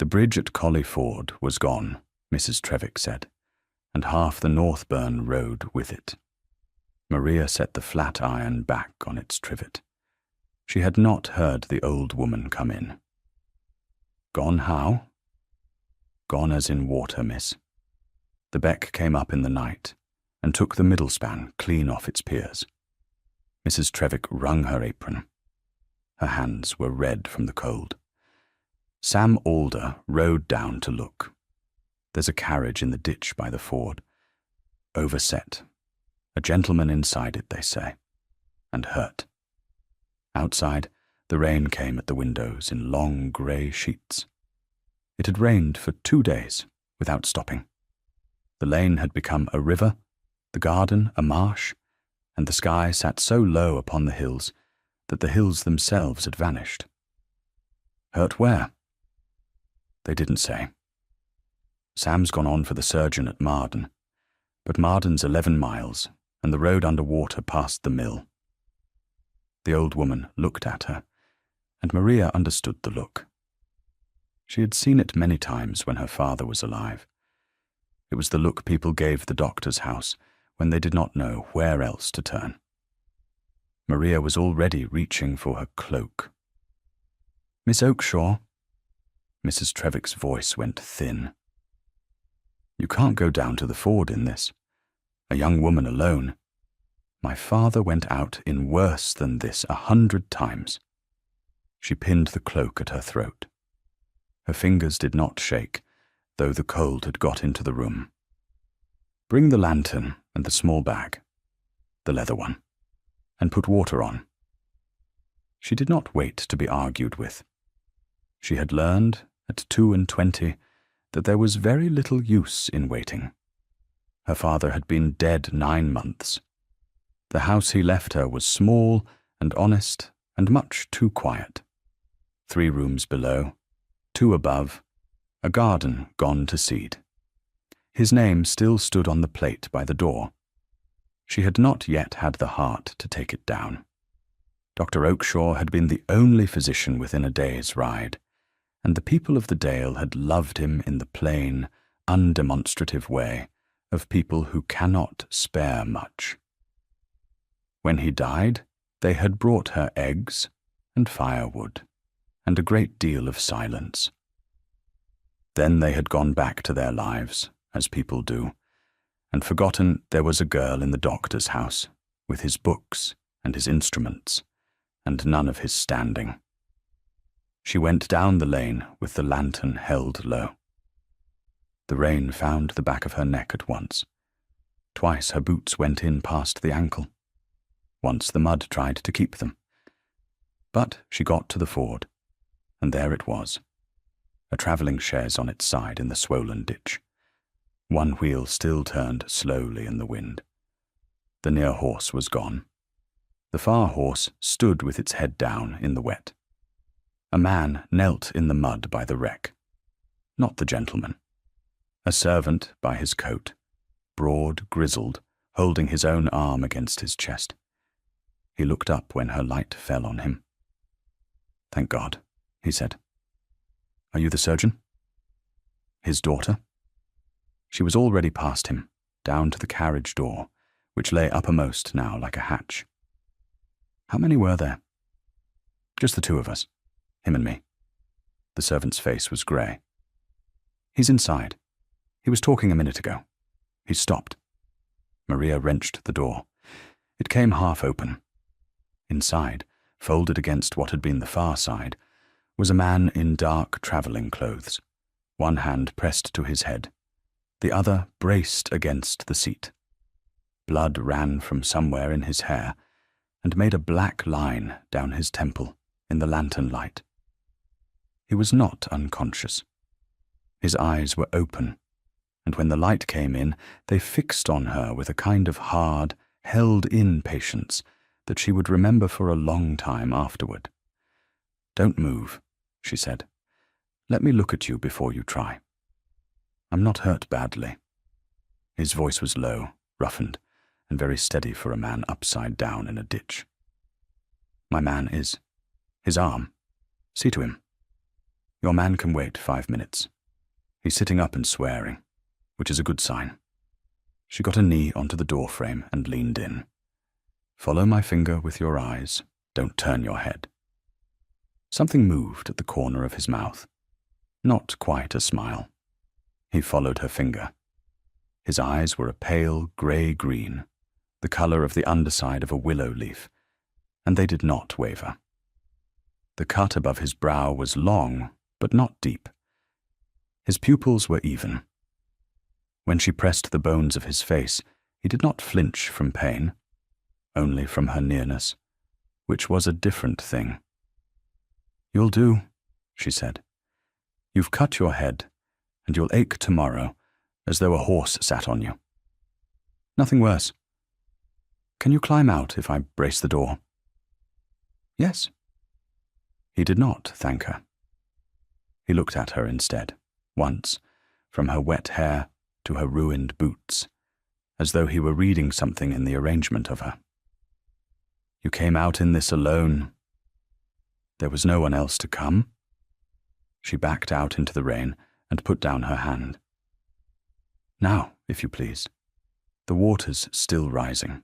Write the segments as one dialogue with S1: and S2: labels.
S1: The bridge at Collie Ford was gone, Mrs. Trevik said, and half the Northburn road with it. Maria set the flat iron back on its trivet. She had not heard the old woman come in. Gone how? Gone as in water, miss. The beck came up in the night and took the middle span clean off its piers. Mrs. Trevik wrung her apron. Her hands were red from the cold. Sam Alder rode down to look. There's a carriage in the ditch by the ford. Overset. A gentleman inside it, they say, and hurt. Outside, the rain came at the windows in long grey sheets. It had rained for 2 days without stopping. The lane had become a river, the garden a marsh, and the sky sat so low upon the hills that the hills themselves had vanished. Hurt where? They didn't say. Sam's gone on for the surgeon at Marden, but Marden's 11 miles, and the road under water past the mill. The old woman looked at her, and Maria understood the look. She had seen it many times when her father was alive. It was the look people gave the doctor's house when they did not know where else to turn. Maria was already reaching for her cloak. "Miss Oakshaw?" Mrs. Trevik's voice went thin. "You can't go down to the ford in this. A young woman alone. My father went out in worse than this 100 times. She pinned the cloak at her throat. Her fingers did not shake, though the cold had got into the room. "Bring the lantern and the small bag, the leather one, and put water on." She did not wait to be argued with. She had learned, at 22, that there was very little use in waiting. Her father had been dead 9 months. The house he left her was small and honest and much too quiet. 3 rooms below, 2 above, a garden gone to seed. His name still stood on the plate by the door. She had not yet had the heart to take it down. Dr. Oakshaw had been the only physician within a day's ride, and the people of the Dale had loved him in the plain, undemonstrative way of people who cannot spare much. When he died, they had brought her eggs and firewood and a great deal of silence. Then they had gone back to their lives, as people do, and forgotten there was a girl in the doctor's house, with his books and his instruments, and none of his standing. She went down the lane with the lantern held low. The rain found the back of her neck at once. Twice her boots went in past the ankle. Once the mud tried to keep them. But she got to the ford, and there it was, a travelling chaise on its side in the swollen ditch. One wheel still turned slowly in the wind. The near horse was gone. The far horse stood with its head down in the wet. A man knelt in the mud by the wreck. Not the gentleman. A servant by his coat, broad, grizzled, holding his own arm against his chest. He looked up when her light fell on him. "Thank God," he said. "Are you the surgeon?" His daughter? She was already past him, down to the carriage door, which lay uppermost now like a hatch. How many were there? Just the 2 of us, him and me. The servant's face was grey. He's inside. He was talking a minute ago. He stopped. Maria wrenched the door. It came half open. Inside, folded against what had been the far side, was a man in dark travelling clothes, one hand pressed to his head, the other braced against the seat. Blood ran from somewhere in his hair and made a black line down his temple in the lantern light. He was not unconscious. His eyes were open, and when the light came in, they fixed on her with a kind of hard, held-in patience that she would remember for a long time afterward. "Don't move," she said. "Let me look at you before you try. I'm not hurt badly." His voice was low, roughened, and very steady for a man upside down in a ditch. "My man is. His arm. See to him." Your man can wait 5 minutes. He's sitting up and swearing, which is a good sign. She got a knee onto the door frame and leaned in. Follow my finger with your eyes. Don't turn your head. Something moved at the corner of his mouth. Not quite a smile. He followed her finger. His eyes were a pale grey-green, the colour of the underside of a willow leaf, and they did not waver. The cut above his brow was long, but not deep. His pupils were even. When she pressed the bones of his face, he did not flinch from pain, only from her nearness, which was a different thing. "You'll do," she said. "You've cut your head, and you'll ache tomorrow, as though a horse sat on you. Nothing worse. Can you climb out if I brace the door?" "Yes." He did not thank her. He looked at her instead, once, from her wet hair to her ruined boots, as though he were reading something in the arrangement of her. "You came out in this alone. There was no one else to come?" She backed out into the rain and put down her hand. "Now, if you please. The water's still rising."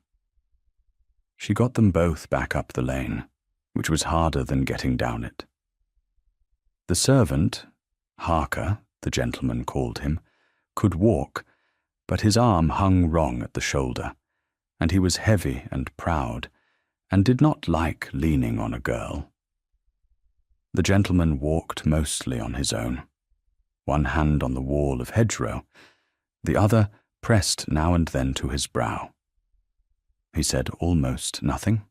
S1: She got them both back up the lane, which was harder than getting down it. The servant, Harker, the gentleman called him, could walk, but his arm hung wrong at the shoulder, and he was heavy and proud, and did not like leaning on a girl. The gentleman walked mostly on his own, one hand on the wall of hedgerow, the other pressed now and then to his brow. He said almost nothing.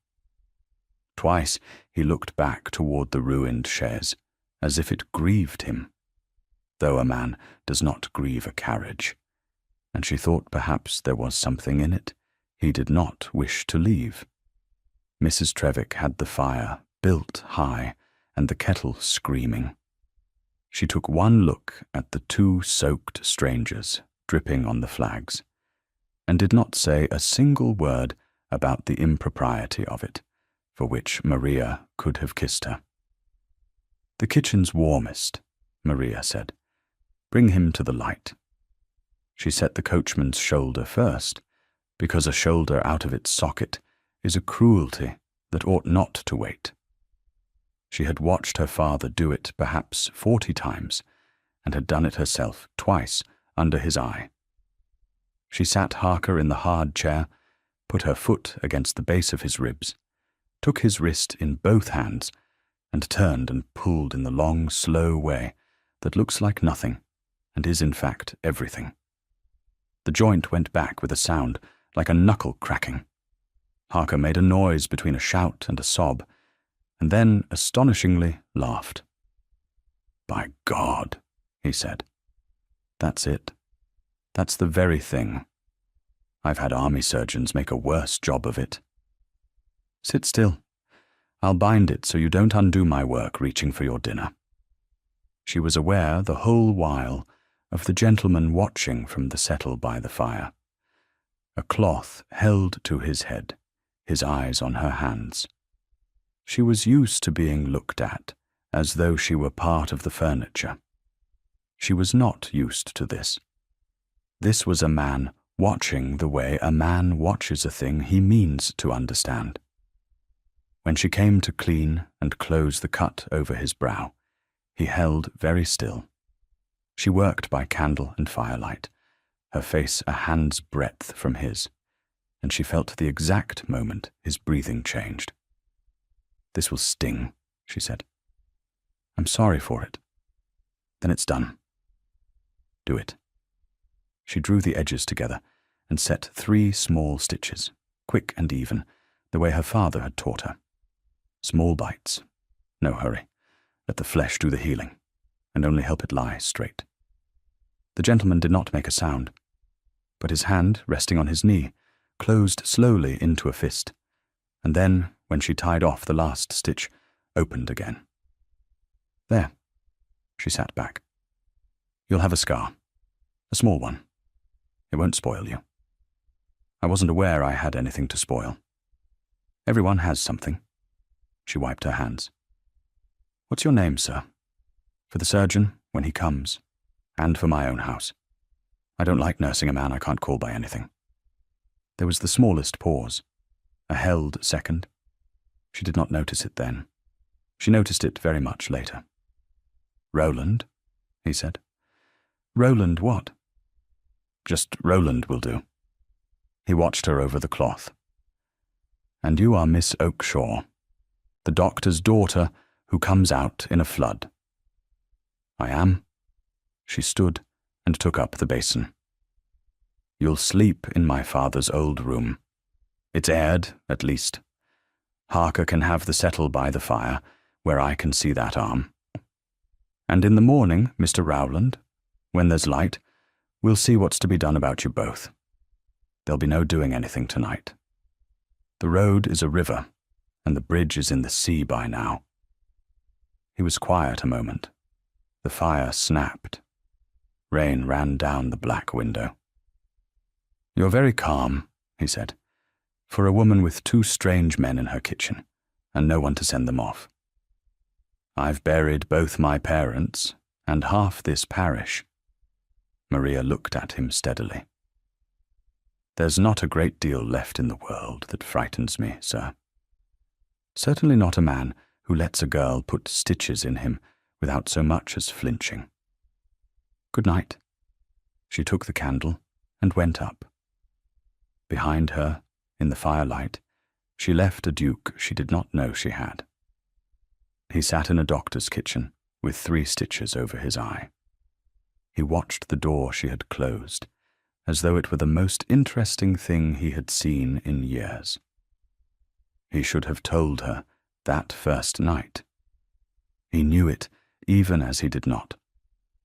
S1: Twice he looked back toward the ruined chaise, as if it grieved him, though a man does not grieve a carriage, and she thought perhaps there was something in it he did not wish to leave. Mrs. Trevik had the fire built high and the kettle screaming. She took one look at the 2 soaked strangers dripping on the flags, and did not say a single word about the impropriety of it, for which Maria could have kissed her. "The kitchen's warmest," Maria said. "Bring him to the light." She set the coachman's shoulder first, because a shoulder out of its socket is a cruelty that ought not to wait. She had watched her father do it perhaps 40 times, and had done it herself twice under his eye. She sat Harker in the hard chair, put her foot against the base of his ribs, took his wrist in both hands, and turned and pulled in the long, slow way that looks like nothing, and is in fact everything. The joint went back with a sound like a knuckle cracking. Harker made a noise between a shout and a sob, and then, astonishingly, laughed. "By God," he said. "That's it. That's the very thing. I've had army surgeons make a worse job of it. Sit still. I'll bind it so you don't undo my work reaching for your dinner." She was aware the whole while of the gentleman watching from the settle by the fire. A cloth held to his head, his eyes on her hands. She was used to being looked at, as though she were part of the furniture. She was not used to this. This was a man watching the way a man watches a thing he means to understand. When she came to clean and close the cut over his brow, he held very still. She worked by candle and firelight, her face a hand's breadth from his, and she felt the exact moment his breathing changed. "This will sting," she said. "I'm sorry for it." "Then it's done. Do it." She drew the edges together and set 3 small stitches, quick and even, the way her father had taught her. Small bites. No hurry. Let the flesh do the healing, and only help it lie straight. The gentleman did not make a sound, but his hand, resting on his knee, closed slowly into a fist, and then, when she tied off the last stitch, opened again. "There." She sat back. "You'll have a scar. A small one. It won't spoil you. I wasn't aware I had anything to spoil. Everyone has something." She wiped her hands. "What's your name, sir?" For the surgeon, when he comes, and for my own house. I don't like nursing a man I can't call by anything." There was the smallest pause, a held second. She did not notice it then. She noticed it very much later. "Roland," he said. "Roland what?" "Just Roland will do." He watched her over the cloth. "And you are Miss Oakshaw, the doctor's daughter who comes out in a flood." "I am." She stood and took up the basin. "You'll sleep in my father's old room. It's aired, at least. Harker can have the settle by the fire, where I can see that arm. And in the morning, Mr. Rowland, when there's light, we'll see what's to be done about you both. There'll be no doing anything tonight. The road is a river, and the bridge is in the sea by now." He was quiet a moment. The fire snapped. Rain ran down the black window. "You're very calm," he said, "for a woman with 2 strange men in her kitchen, and no one to send them off. I've buried both my parents and half this parish." Maria looked at him steadily. "There's not a great deal left in the world that frightens me, sir. Certainly not a man who lets a girl put stitches in him without so much as flinching. Good night." She took the candle and went up. Behind her, in the firelight, she left a duke she did not know she had. He sat in a doctor's kitchen with 3 stitches over his eye. He watched the door she had closed, as though it were the most interesting thing he had seen in years. He should have told her that first night. He knew it, even as he did not.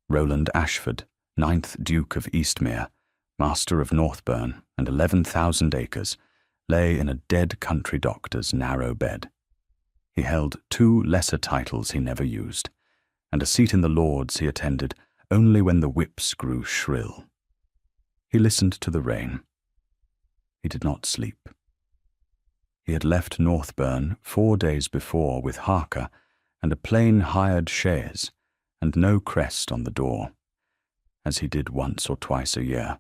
S1: Roland Ashford, 9th Duke of Eastmere, master of Northburn and 11,000 acres, lay in a dead country doctor's narrow bed. He held 2 lesser titles he never used, and a seat in the Lords he attended only when the whips grew shrill. He listened to the rain. He did not sleep. He had left Northburn 4 days before with Harker and a plain hired chaise, and no crest on the door, as he did once or twice a year,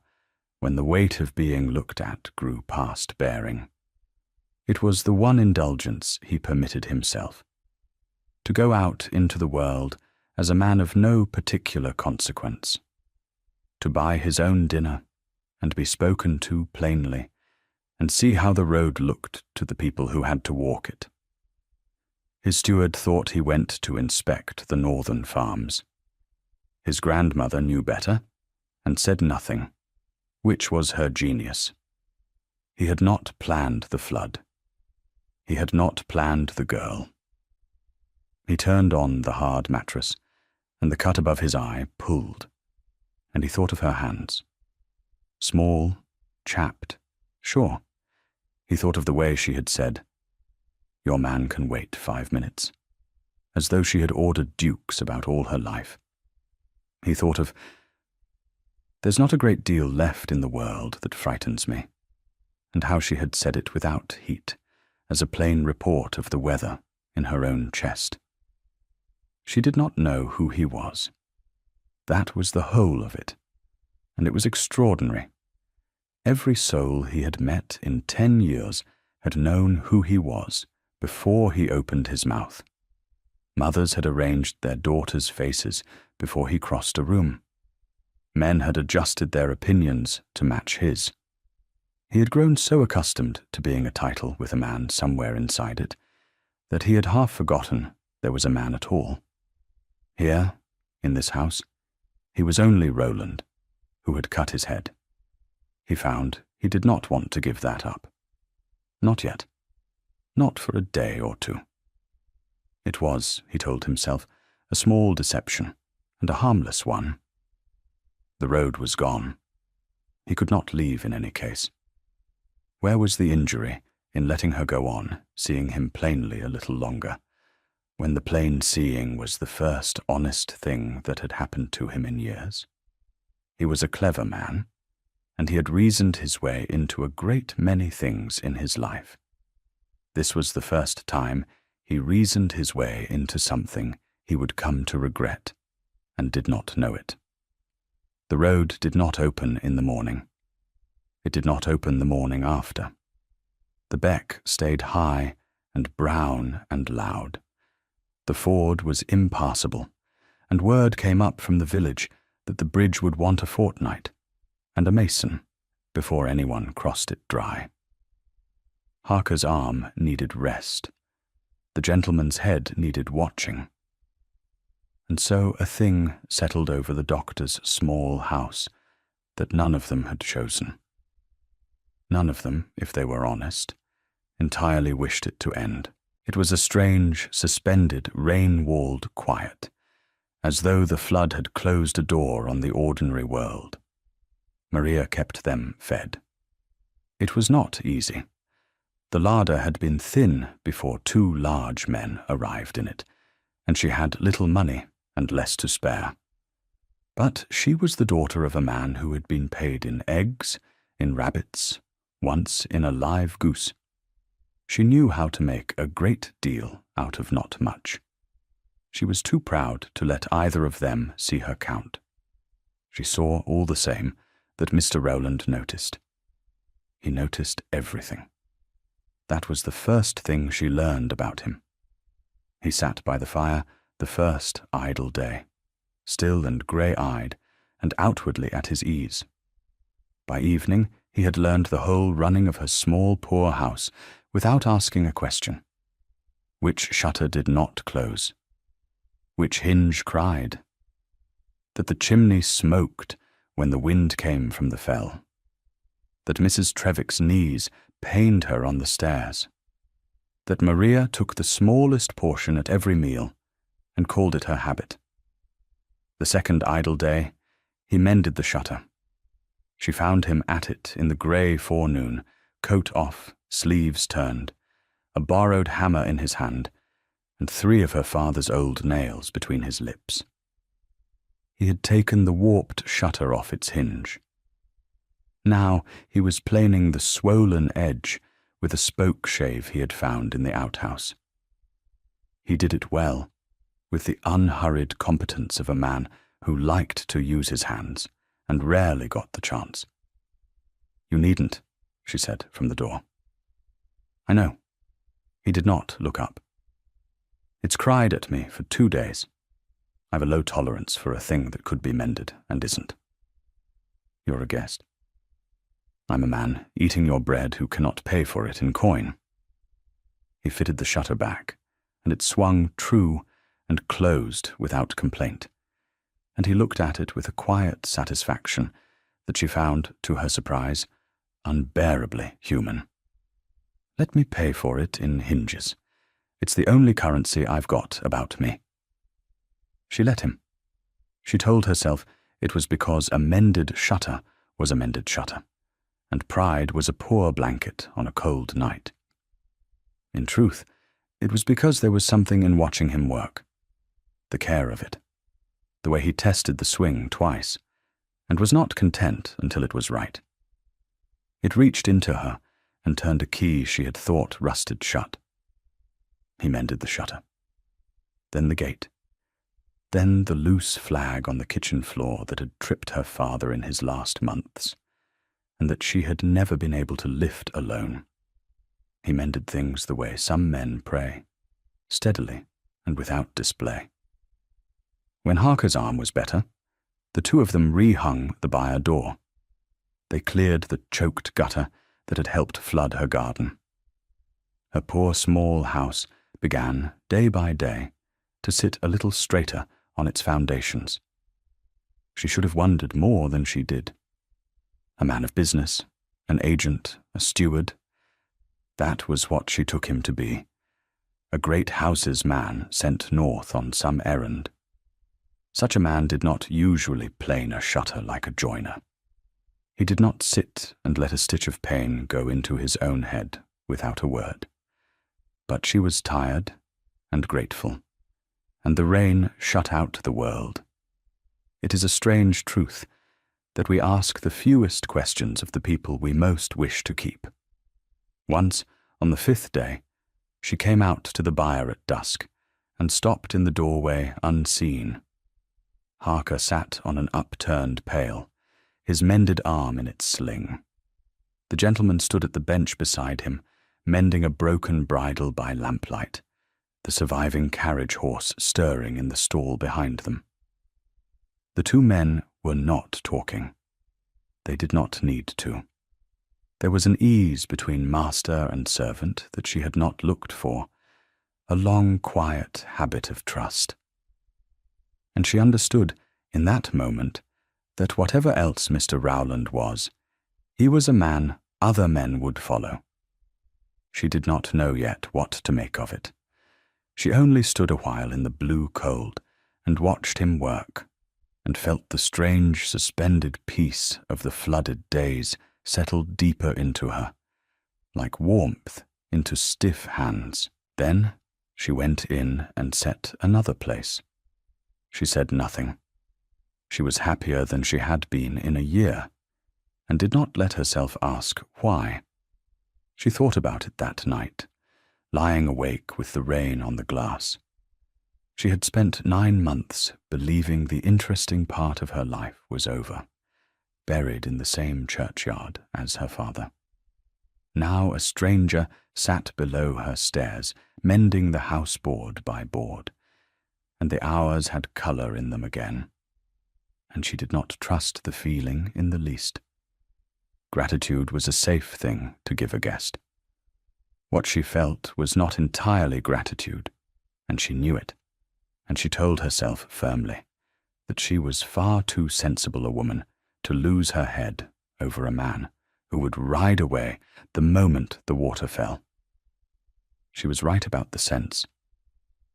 S1: when the weight of being looked at grew past bearing. It was the one indulgence he permitted himself, to go out into the world as a man of no particular consequence, to buy his own dinner and be spoken to plainly, and see how the road looked to the people who had to walk it. His steward thought he went to inspect the northern farms. His grandmother knew better, and said nothing, which was her genius. He had not planned the flood. He had not planned the girl. He turned on the hard mattress, and the cut above his eye pulled, and he thought of her hands. Small, chapped, sure. He thought of the way she had said, "Your man can wait 5 minutes," as though she had ordered dukes about all her life. He thought of, "There's not a great deal left in the world that frightens me," and how she had said it without heat, as a plain report of the weather in her own chest. She did not know who he was. That was the whole of it, and it was extraordinary. Every soul he had met in 10 years had known who he was before he opened his mouth. Mothers had arranged their daughters' faces before he crossed a room. Men had adjusted their opinions to match his. He had grown so accustomed to being a title with a man somewhere inside it that he had half forgotten there was a man at all. Here, in this house, he was only Roland, who had cut his head. He found he did not want to give that up. Not yet. Not for a day or 2. It was, he told himself, a small deception, and a harmless one. The road was gone. He could not leave in any case. Where was the injury in letting her go on, seeing him plainly a little longer, when the plain seeing was the first honest thing that had happened to him in years? He was a clever man, and he had reasoned his way into a great many things in his life. This was the first time he reasoned his way into something he would come to regret and did not know it. The road did not open in the morning. It did not open the morning after. The beck stayed high and brown and loud. The ford was impassable, and word came up from the village that the bridge would want a fortnight, and a mason, before anyone crossed it dry. Harker's arm needed rest. The gentleman's head needed watching. And so a thing settled over the doctor's small house that none of them had chosen. None of them, if they were honest, entirely wished it to end. It was a strange, suspended, rain-walled quiet, as though the flood had closed a door on the ordinary world. Maria kept them fed. It was not easy. The larder had been thin before two large men arrived in it, and she had little money and less to spare. But she was the daughter of a man who had been paid in eggs, in rabbits, once in a live goose. She knew how to make a great deal out of not much. She was too proud to let either of them see her count. She saw, all the same, that Mr. Rowland noticed. He noticed everything. That was the first thing she learned about him. He sat by the fire the first idle day, still and grey-eyed, and outwardly at his ease. By evening he had learned the whole running of her small poor house without asking a question. Which shutter did not close? Which hinge cried? That the chimney smoked when the wind came from the fell? That Mrs. Trevix's knees pained her on the stairs? That Maria took the smallest portion at every meal and called it her habit? The second idle day, he mended the shutter. She found him at it in the grey forenoon, coat off, sleeves turned, a borrowed hammer in his hand, and 3 of her father's old nails between his lips. He had taken the warped shutter off its hinge. Now he was planing the swollen edge with a spoke shave he had found in the outhouse. He did it well, with the unhurried competence of a man who liked to use his hands and rarely got the chance. "You needn't," she said from the door. "I know." He did not look up. "It's cried at me for 2 days. I've a low tolerance for a thing that could be mended and isn't. You're a guest. I'm a man eating your bread who cannot pay for it in coin." He fitted the shutter back, and it swung true and closed without complaint, and he looked at it with a quiet satisfaction that she found, to her surprise, unbearably human. "Let me pay for it in hinges. It's the only currency I've got about me." She let him. She told herself it was because a mended shutter was a mended shutter, and pride was a poor blanket on a cold night. In truth, it was because there was something in watching him work. The care of it. The way he tested the swing twice, and was not content until it was right. It reached into her and turned a key she had thought rusted shut. He mended the shutter. Then the gate. Then the loose flag on the kitchen floor that had tripped her father in his last months, and that she had never been able to lift alone. He mended things the way some men pray, steadily and without display. When Harker's arm was better, the 2 of them rehung the byre door. They cleared the choked gutter that had helped flood her garden. Her poor small house began, day by day, to sit a little straighter on its foundations. She should have wondered more than she did. A man of business, an agent, a steward. That was what she took him to be. A great house's man sent north on some errand. Such a man did not usually plane a shutter like a joiner. He did not sit and let a stitch of pain go into his own head without a word. But she was tired and grateful, and the rain shut out the world. It is a strange truth that we ask the fewest questions of the people we most wish to keep. Once, on the 5th day, she came out to the byre at dusk and stopped in the doorway unseen. Harker sat on an upturned pail, his mended arm in its sling. The gentleman stood at the bench beside him, mending a broken bridle by lamplight, the surviving carriage horse stirring in the stall behind them. The two men were not talking. They did not need to. There was an ease between master and servant that she had not looked for, a long, quiet habit of trust. And she understood in that moment that whatever else Mr. Rowland was, he was a man other men would follow. She did not know yet what to make of it. She only stood a while in the blue cold and watched him work, and felt the strange suspended peace of the flooded days settle deeper into her, like warmth into stiff hands. Then she went in and set another place. She said nothing. She was happier than she had been in a year, and did not let herself ask why. She thought about it that night, lying awake with the rain on the glass. She had spent 9 months believing the interesting part of her life was over, buried in the same churchyard as her father. Now a stranger sat below her stairs, mending the house board by board, and the hours had colour in them again, and she did not trust the feeling in the least. Gratitude was a safe thing to give a guest. What she felt was not entirely gratitude, and she knew it, and she told herself firmly that she was far too sensible a woman to lose her head over a man who would ride away the moment the water fell. She was right about the sense.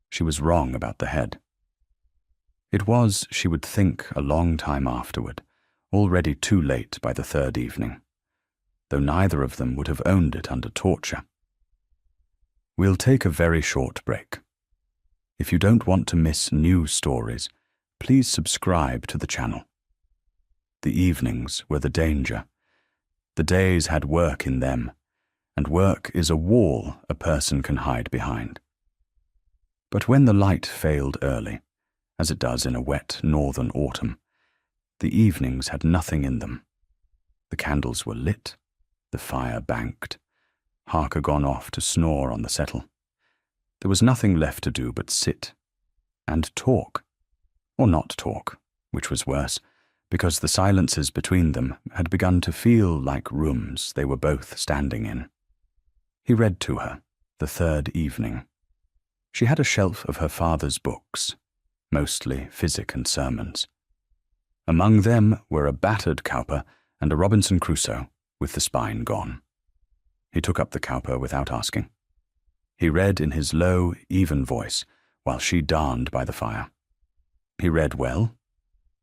S1: She was wrong about the head. It was, she would think a long time afterward, already too late by the third evening, though neither of them would have owned it under torture. We'll take a very short break. If you don't want to miss new stories, please subscribe to the channel. The evenings were the danger. The days had work in them, and work is a wall a person can hide behind. But when the light failed early, as it does in a wet northern autumn, the evenings had nothing in them. The candles were lit, the fire banked, Harker gone off to snore on the settle. There was nothing left to do but sit and talk, or not talk, which was worse, because the silences between them had begun to feel like rooms they were both standing in. He read to her, the third evening. She had a shelf of her father's books, mostly physic and sermons. Among them were a battered Cowper and a Robinson Crusoe with the spine gone. He took up the Cowper without asking. He read in his low, even voice while she darned by the fire. He read well.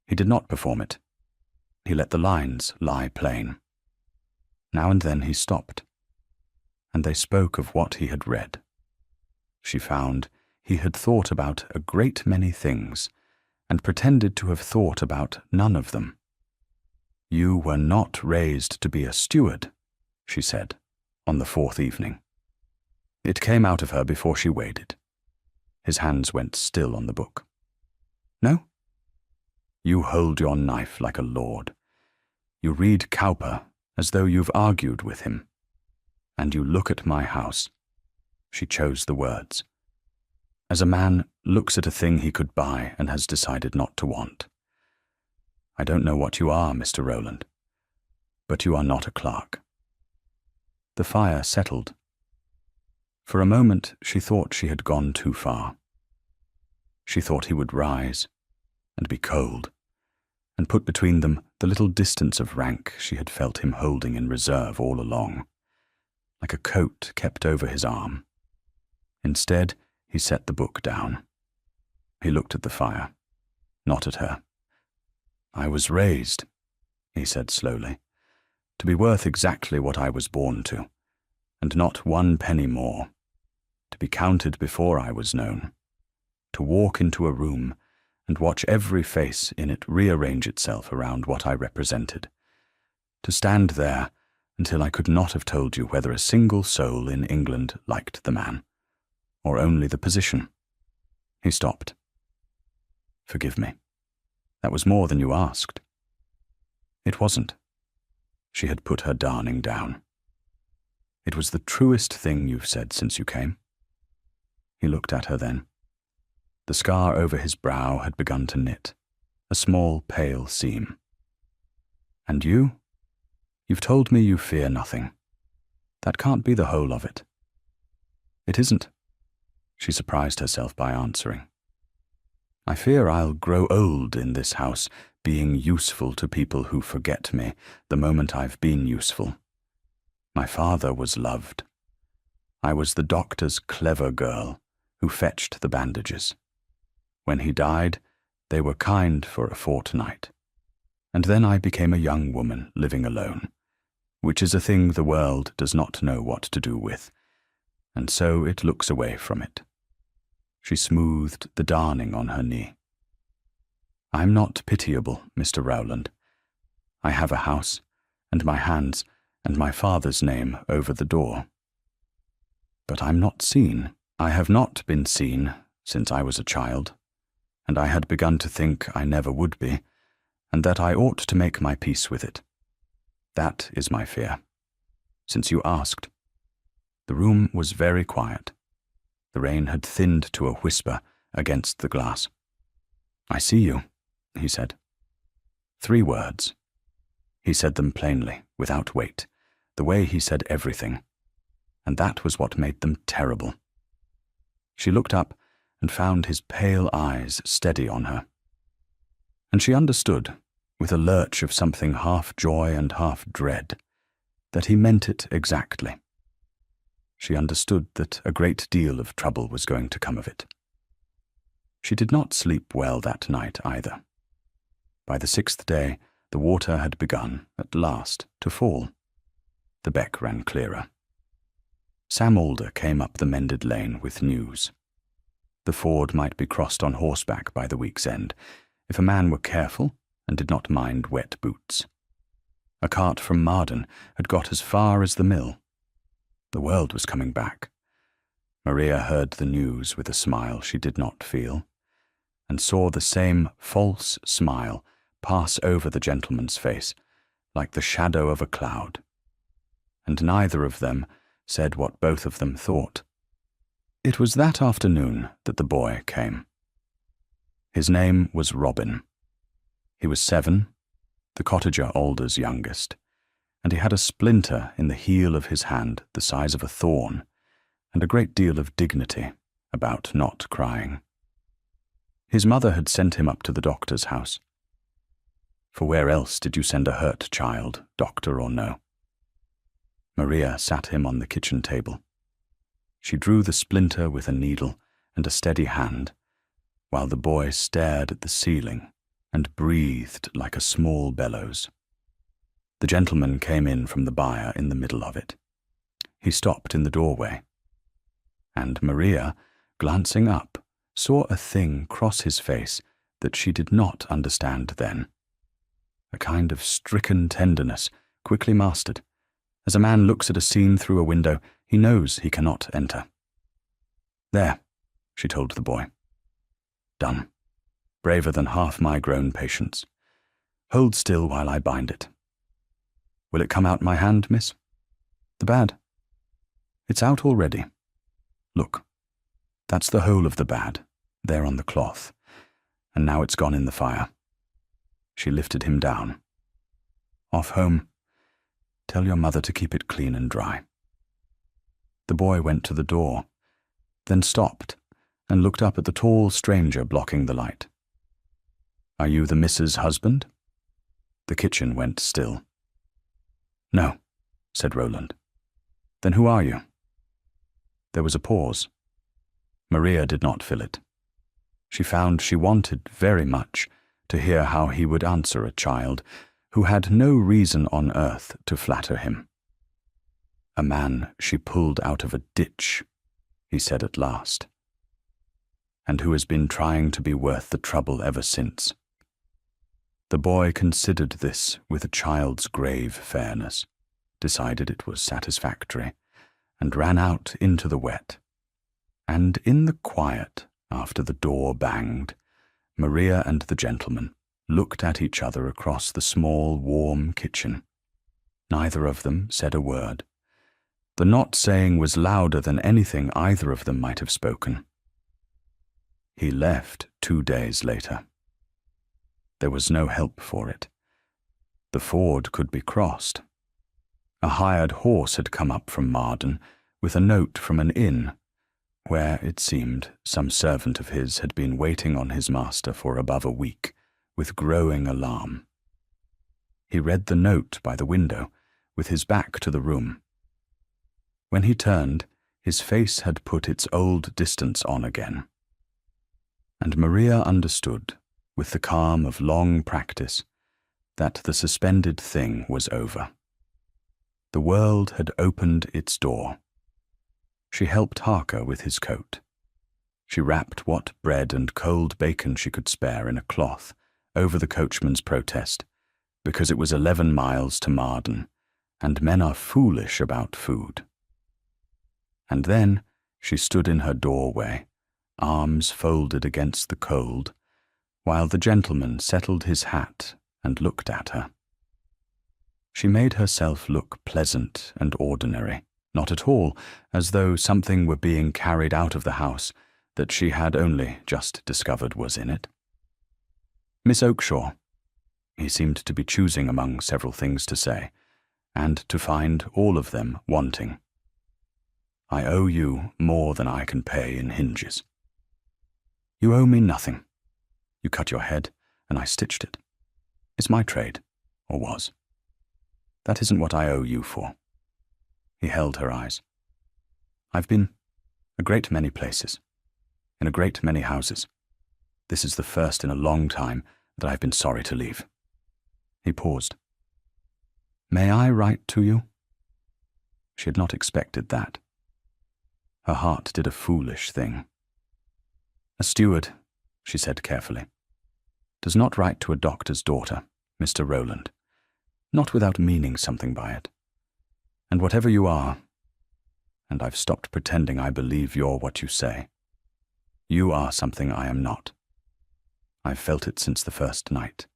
S1: He did not perform it. He let the lines lie plain. Now and then he stopped, and they spoke of what he had read. She found he had thought about a great many things, and pretended to have thought about none of them. "You were not raised to be a steward," she said, on the fourth evening. It came out of her before she weighed it. His hands went still on the book. "No? You hold your knife like a lord. You read Cowper as though you've argued with him. And you look at my house." She chose the words. "As a man looks at a thing he could buy and has decided not to want. I don't know what you are, Mr. Rowland, but you are not a clerk." The fire settled. For a moment she thought she had gone too far. She thought he would rise and be cold, and put between them the little distance of rank she had felt him holding in reserve all along, like a coat kept over his arm. Instead, he set the book down. He looked at the fire, not at her. "I was raised," he said slowly, "to be worth exactly what I was born to, and not 1 penny more, to be counted before I was known, to walk into a room and watch every face in it rearrange itself around what I represented, to stand there until I could not have told you whether a single soul in England liked the man, or only the position." He stopped. "Forgive me. That was more than you asked." It wasn't. She had put her darning down. "It was the truest thing you've said since you came." He looked at her then. The scar over his brow had begun to knit, a small pale seam. "And you? You've told me you fear nothing. That can't be the whole of it." "It isn't," she surprised herself by answering. "I fear I'll grow old in this house, being useful to people who forget me the moment I've been useful. My father was loved. I was the doctor's clever girl who fetched the bandages. When he died, they were kind for a fortnight. And then I became a young woman living alone, which is a thing the world does not know what to do with, and so it looks away from it." She smoothed the darning on her knee. "I'm not pitiable, Mr. Rowland. I have a house, and my hands, and my father's name over the door. But I'm not seen. I have not been seen since I was a child, and I had begun to think I never would be, and that I ought to make my peace with it. That is my fear. Since you asked." The room was very quiet. The rain had thinned to a whisper against the glass. "I see you," he said. 3 words. He said them plainly, without weight, the way he said everything, and that was what made them terrible. She looked up and found his pale eyes steady on her. And she understood, with a lurch of something half joy and half dread, that he meant it exactly. She understood that a great deal of trouble was going to come of it. She did not sleep well that night either. By the 6th day, the water had begun, at last, to fall. The beck ran clearer. Sam Alder came up the mended lane with news. The ford might be crossed on horseback by the week's end, if a man were careful and did not mind wet boots. A cart from Marden had got as far as the mill. The world was coming back. Maria heard the news with a smile she did not feel, and saw the same false smile pass over the gentleman's face, like the shadow of a cloud. And neither of them said what both of them thought. It was that afternoon that the boy came. His name was Robin. He was 7, the cottager Alder's youngest, and he had a splinter in the heel of his hand the size of a thorn, and a great deal of dignity about not crying. His mother had sent him up to the doctor's house. For where else did you send a hurt child, doctor or no? Maria sat him on the kitchen table. She drew the splinter with a needle and a steady hand, while the boy stared at the ceiling and breathed like a small bellows. The gentleman came in from the byre in the middle of it. He stopped in the doorway, and Maria, glancing up, saw a thing cross his face that she did not understand then. A kind of stricken tenderness, quickly mastered. As a man looks at a scene through a window, he knows he cannot enter. "There," she told the boy. "Done. Braver than half my grown patients. Hold still while I bind it. Will it come out my hand, miss? The bad? It's out already. Look, that's the whole of the bad, there on the cloth, and now it's gone in the fire." She lifted him down. "Off home. Tell your mother to keep it clean and dry." The boy went to the door, then stopped and looked up at the tall stranger blocking the light. "Are you the Mrs. Husband?" The kitchen went still. "No," said Roland. "Then who are you?" There was a pause. Maria did not fill it. She found she wanted very much to hear how he would answer a child who had no reason on earth to flatter him. "A man she pulled out of a ditch," he said at last, "and who has been trying to be worth the trouble ever since." The boy considered this with a child's grave fairness, decided it was satisfactory, and ran out into the wet. And in the quiet, after the door banged, Maria and the gentleman, looked at each other across the small, warm kitchen. Neither of them said a word. The not saying was louder than anything either of them might have spoken. He left 2 days later. There was no help for it. The ford could be crossed. A hired horse had come up from Marden with a note from an inn, where, it seemed, some servant of his had been waiting on his master for above a week, with growing alarm. He read the note by the window, with his back to the room. When he turned, his face had put its old distance on again. And Maria understood, with the calm of long practice, that the suspended thing was over. The world had opened its door. She helped Harker with his coat. She wrapped what bread and cold bacon she could spare in a cloth over the coachman's protest, because it was 11 miles to Marden, and men are foolish about food. And then she stood in her doorway, arms folded against the cold, while the gentleman settled his hat and looked at her. She made herself look pleasant and ordinary, not at all as though something were being carried out of the house that she had only just discovered was in it. Miss Oakshire, he seemed to be choosing among several things to say, and to find all of them wanting. I owe you more than I can pay in hinges. You owe me nothing. You cut your head, and I stitched it. It's my trade, or was. That isn't what I owe you for. He held her eyes. I've been a great many places, in a great many houses. This is the first in a long time that I've been sorry to leave. He paused. May I write to you? She had not expected that. Her heart did a foolish thing. A steward, she said carefully, does not write to a doctor's daughter, Mr. Rowland, not without meaning something by it. And whatever you are, and I've stopped pretending I believe you're what you say, you are something I am not. I've felt it since the first night.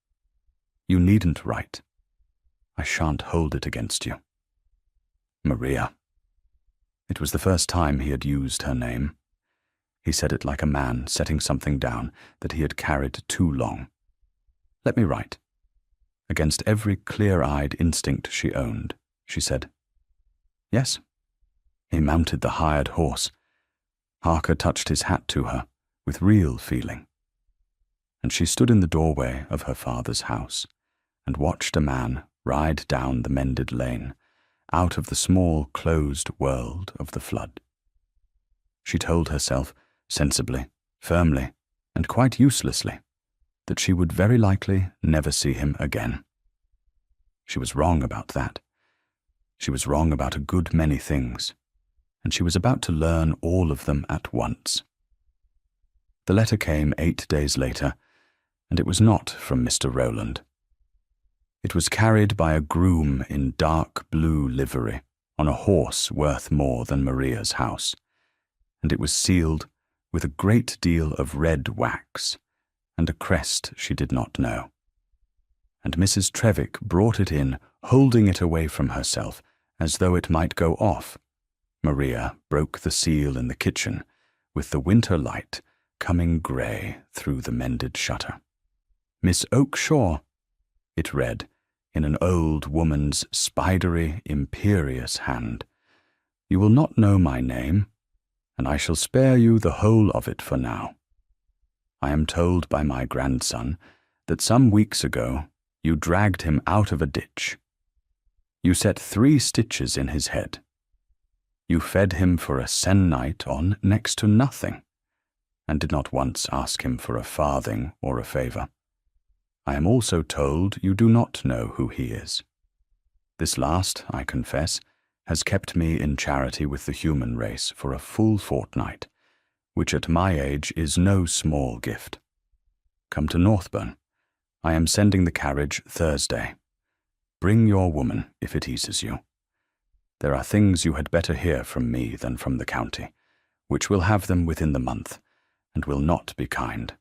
S1: You needn't write. I shan't hold it against you. Maria. It was the first time he had used her name. He said it like a man setting something down that he had carried too long. Let me write. Against every clear-eyed instinct she owned, she said. Yes. He mounted the hired horse. Harker touched his hat to her, with real feeling. And she stood in the doorway of her father's house, and watched a man ride down the mended lane, out of the small, closed world of the flood. She told herself, sensibly, firmly, and quite uselessly, that she would very likely never see him again. She was wrong about that. She was wrong about a good many things, and she was about to learn all of them at once. The letter came 8 days later, and it was not from Mr. Rowland. It was carried by a groom in dark blue livery on a horse worth more than Maria's house, and it was sealed with a great deal of red wax and a crest she did not know. And Mrs. Trevik brought it in, holding it away from herself as though it might go off. Maria broke the seal in the kitchen, with the winter light coming grey through the mended shutter. Miss Oakshire, it read, in an old woman's spidery, imperious hand. You will not know my name, and I shall spare you the whole of it for now. I am told by my grandson that some weeks ago you dragged him out of a ditch. You set 3 stitches in his head. You fed him for a se'nnight on next to nothing, and did not once ask him for a farthing or a favour. I am also told you do not know who he is. This last, I confess, has kept me in charity with the human race for a full fortnight, which at my age is no small gift. Come to Northbourne. I am sending the carriage Thursday. Bring your woman, if it eases you. There are things you had better hear from me than from the county, which will have them within the month, and will not be kind.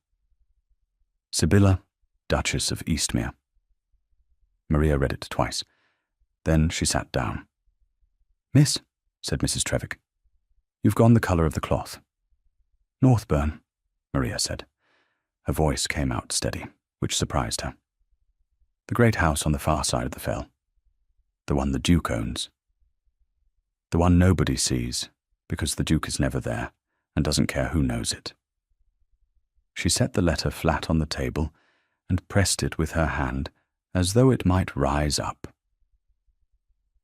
S1: Sibylla, Duchess of Eastmere. Maria read it twice. Then she sat down. "Miss," said Mrs. Trevik, "you've gone the colour of the cloth." "Northburn," Maria said. Her voice came out steady, which surprised her. "The great house on the far side of the fell. The one the Duke owns. The one nobody sees, because the Duke is never there and doesn't care who knows it." She set the letter flat on the table and pressed it with her hand as though it might rise up.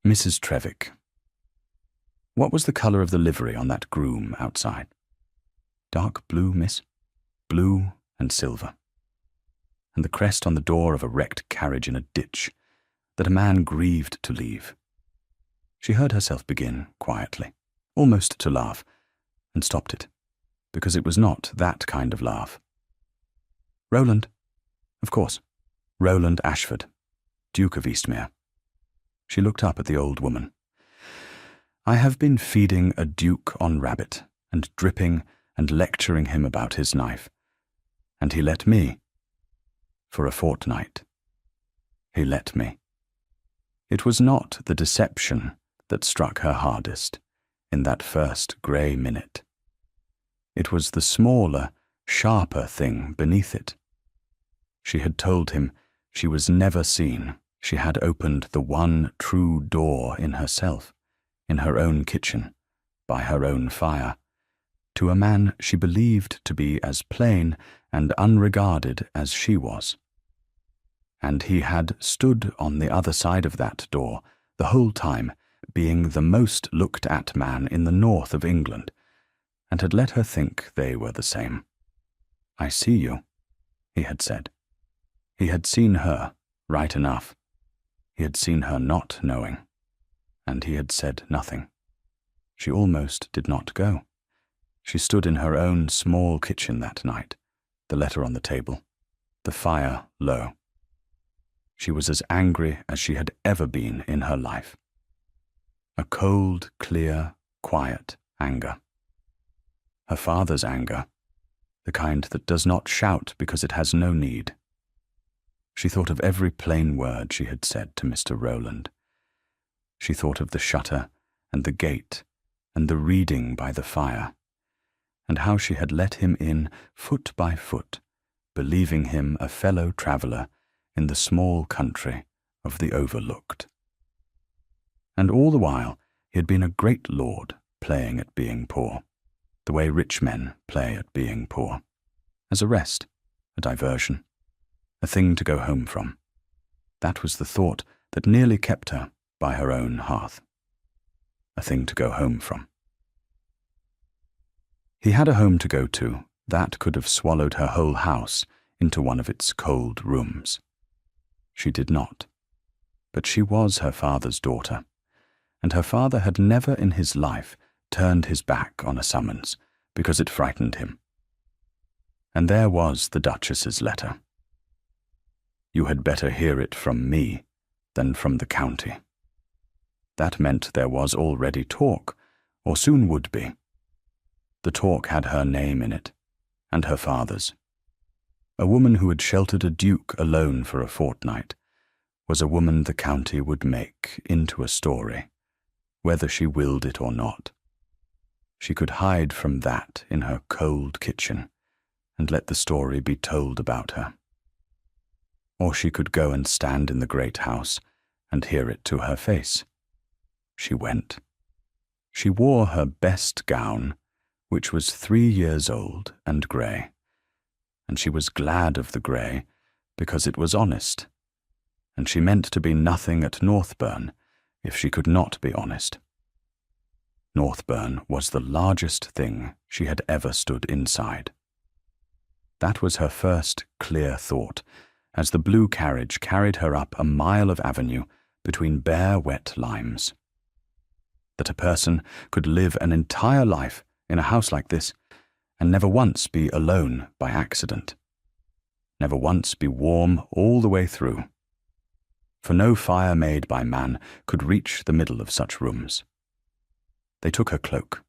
S1: "Mrs. Trevik, what was the colour of the livery on that groom outside?" "Dark blue, miss. Blue and silver. And the crest on the door of a wrecked carriage in a ditch that a man grieved to leave." She heard herself begin quietly, almost to laugh, and stopped it, because it was not that kind of laugh. "Roland, of course. Roland Ashford, Duke of Eastmere." She looked up at the old woman. "I have been feeding a duke on rabbit, and dripping and lecturing him about his knife. And he let me. For a fortnight. He let me." It was not the deception that struck her hardest in that first grey minute. It was the smaller, sharper thing beneath it. She had told him she was never seen. She had opened the one true door in herself, in her own kitchen, by her own fire, to a man she believed to be as plain and unregarded as she was. And he had stood on the other side of that door the whole time, being the most looked-at man in the north of England, and had let her think they were the same. "I see you," he had said. He had seen her, right enough. He had seen her not knowing, and he had said nothing. She almost did not go. She stood in her own small kitchen that night, the letter on the table, the fire low. She was as angry as she had ever been in her life. A cold, clear, quiet anger. Her father's anger, the kind that does not shout because it has no need. She thought of every plain word she had said to Mr. Roland. She thought of the shutter and the gate and the reading by the fire, and how she had let him in foot by foot, believing him a fellow traveller in the small country of the overlooked. And all the while he had been a great lord playing at being poor, the way rich men play at being poor, as a rest, a diversion, a thing to go home from. That was the thought that nearly kept her by her own hearth. A thing to go home from. He had a home to go to that could have swallowed her whole house into one of its cold rooms. She did not. But she was her father's daughter, and her father had never in his life turned his back on a summons because it frightened him. And there was the Duchess's letter. "You had better hear it from me than from the county." That meant there was already talk, or soon would be. The talk had her name in it, and her father's. A woman who had sheltered a duke alone for a fortnight was a woman the county would make into a story, whether she willed it or not. She could hide from that in her cold kitchen and let the story be told about her. Or she could go and stand in the great house and hear it to her face. She went. She wore her best gown, which was 3 years old and grey, and she was glad of the grey because it was honest, and she meant to be nothing at Northburn if she could not be honest. Northburn was the largest thing she had ever stood inside. That was her first clear thought, as the blue carriage carried her up a mile of avenue between bare wet limes. That a person could live an entire life in a house like this and never once be alone by accident. Never once be warm all the way through. For no fire made by man could reach the middle of such rooms. They took her cloak.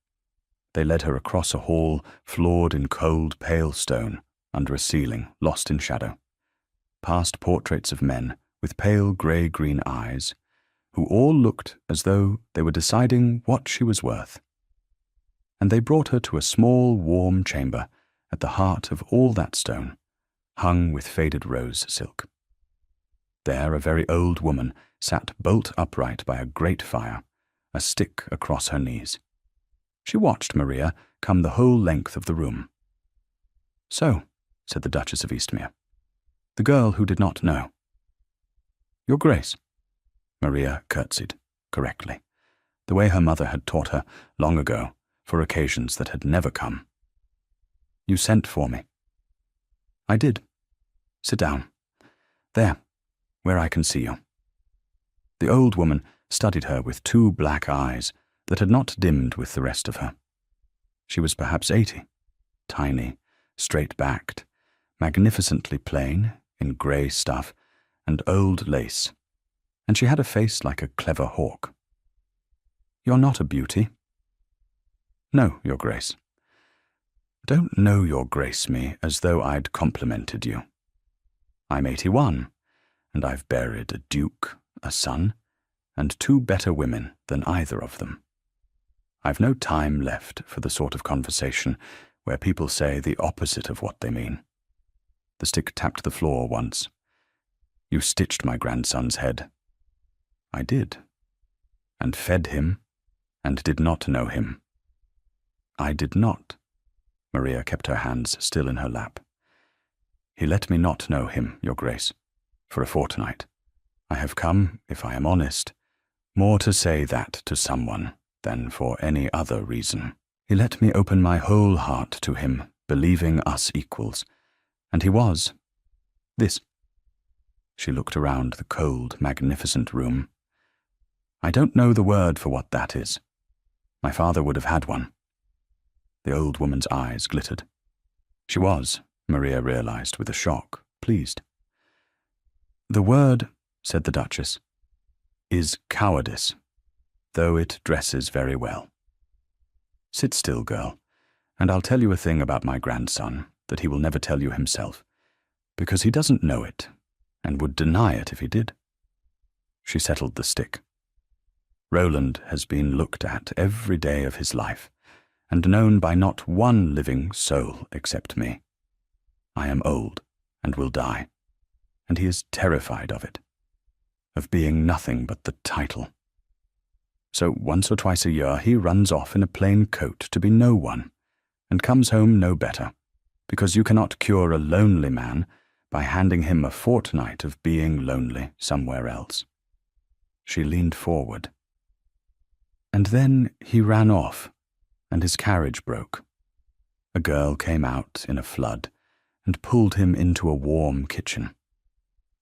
S1: They led her across a hall floored in cold, pale stone, under a ceiling, lost in shadow. past portraits of men with pale grey-green eyes, who all looked as though they were deciding what she was worth. And they brought her to a small, warm chamber at the heart of all that stone, hung with faded rose silk. There a very old woman sat bolt upright by a great fire, a stick across her knees. She watched Maria come the whole length of the room. "So," said the Duchess of Eastmere, the girl who did not know. "Your Grace." Maria curtsied, correctly, the way her mother had taught her long ago for occasions that had never come. "You sent for me." "I did. Sit down. There, where I can see you." The old woman studied her with two black eyes that had not dimmed with the rest of her. She was perhaps 80, tiny, straight-backed, magnificently plain, in grey stuff and old lace, and she had a face like a clever hawk. "You're not a beauty." "No, Your Grace." "Don't know Your Grace me as though I'd complimented you. I'm 81, and I've buried a duke, a son, and two better women than either of them. I've no time left for the sort of conversation where people say the opposite of what they mean." The stick tapped the floor once. "You stitched my grandson's head." "I did. And fed him, and did not know him." "I did not." Maria kept her hands still in her lap. "He let me not know him, Your Grace, for a fortnight. I have come, if I am honest, more to say that to someone than for any other reason. He let me open my whole heart to him, believing us equals, and he was this." She looked around the cold, magnificent room. "I don't know the word for what that is. My father would have had one." The old woman's eyes glittered. She was, Maria realized with a shock, pleased. "The word," said the Duchess, "is cowardice, though it dresses very well. Sit still, girl, and I'll tell you a thing about my grandson that he will never tell you himself, because he doesn't know it, and would deny it if he did." She settled the stick. "Roland has been looked at every day of his life, and known by not one living soul except me. I am old, and will die, and he is terrified of it, of being nothing but the title. So once or twice a year he runs off in a plain coat to be no one, and comes home no better, because you cannot cure a lonely man by handing him a fortnight of being lonely somewhere else." She leaned forward. "And then he ran off, and his carriage broke. A girl came out in a flood and pulled him into a warm kitchen.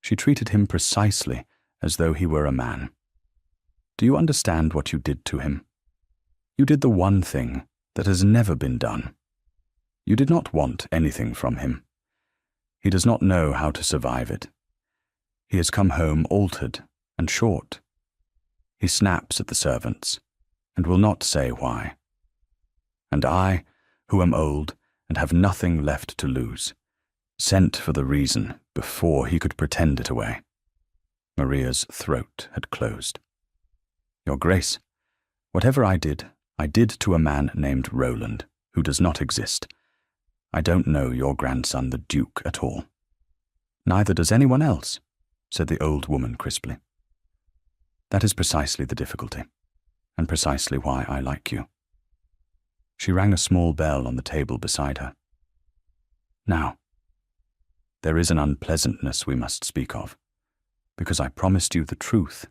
S1: She treated him precisely as though he were a man. Do you understand what you did to him? You did the one thing that has never been done. You did not want anything from him. He does not know how to survive it. He has come home altered and short. He snaps at the servants, and will not say why. And I, who am old and have nothing left to lose, sent for the reason before he could pretend it away." Maria's throat had closed. "Your Grace, whatever I did to a man named Roland, who does not exist. I don't know your grandson, the Duke, at all." "Neither does anyone else," said the old woman crisply. "That is precisely the difficulty, and precisely why I like you." She rang a small bell on the table beside her. "Now, there is an unpleasantness we must speak of, because I promised you the truth,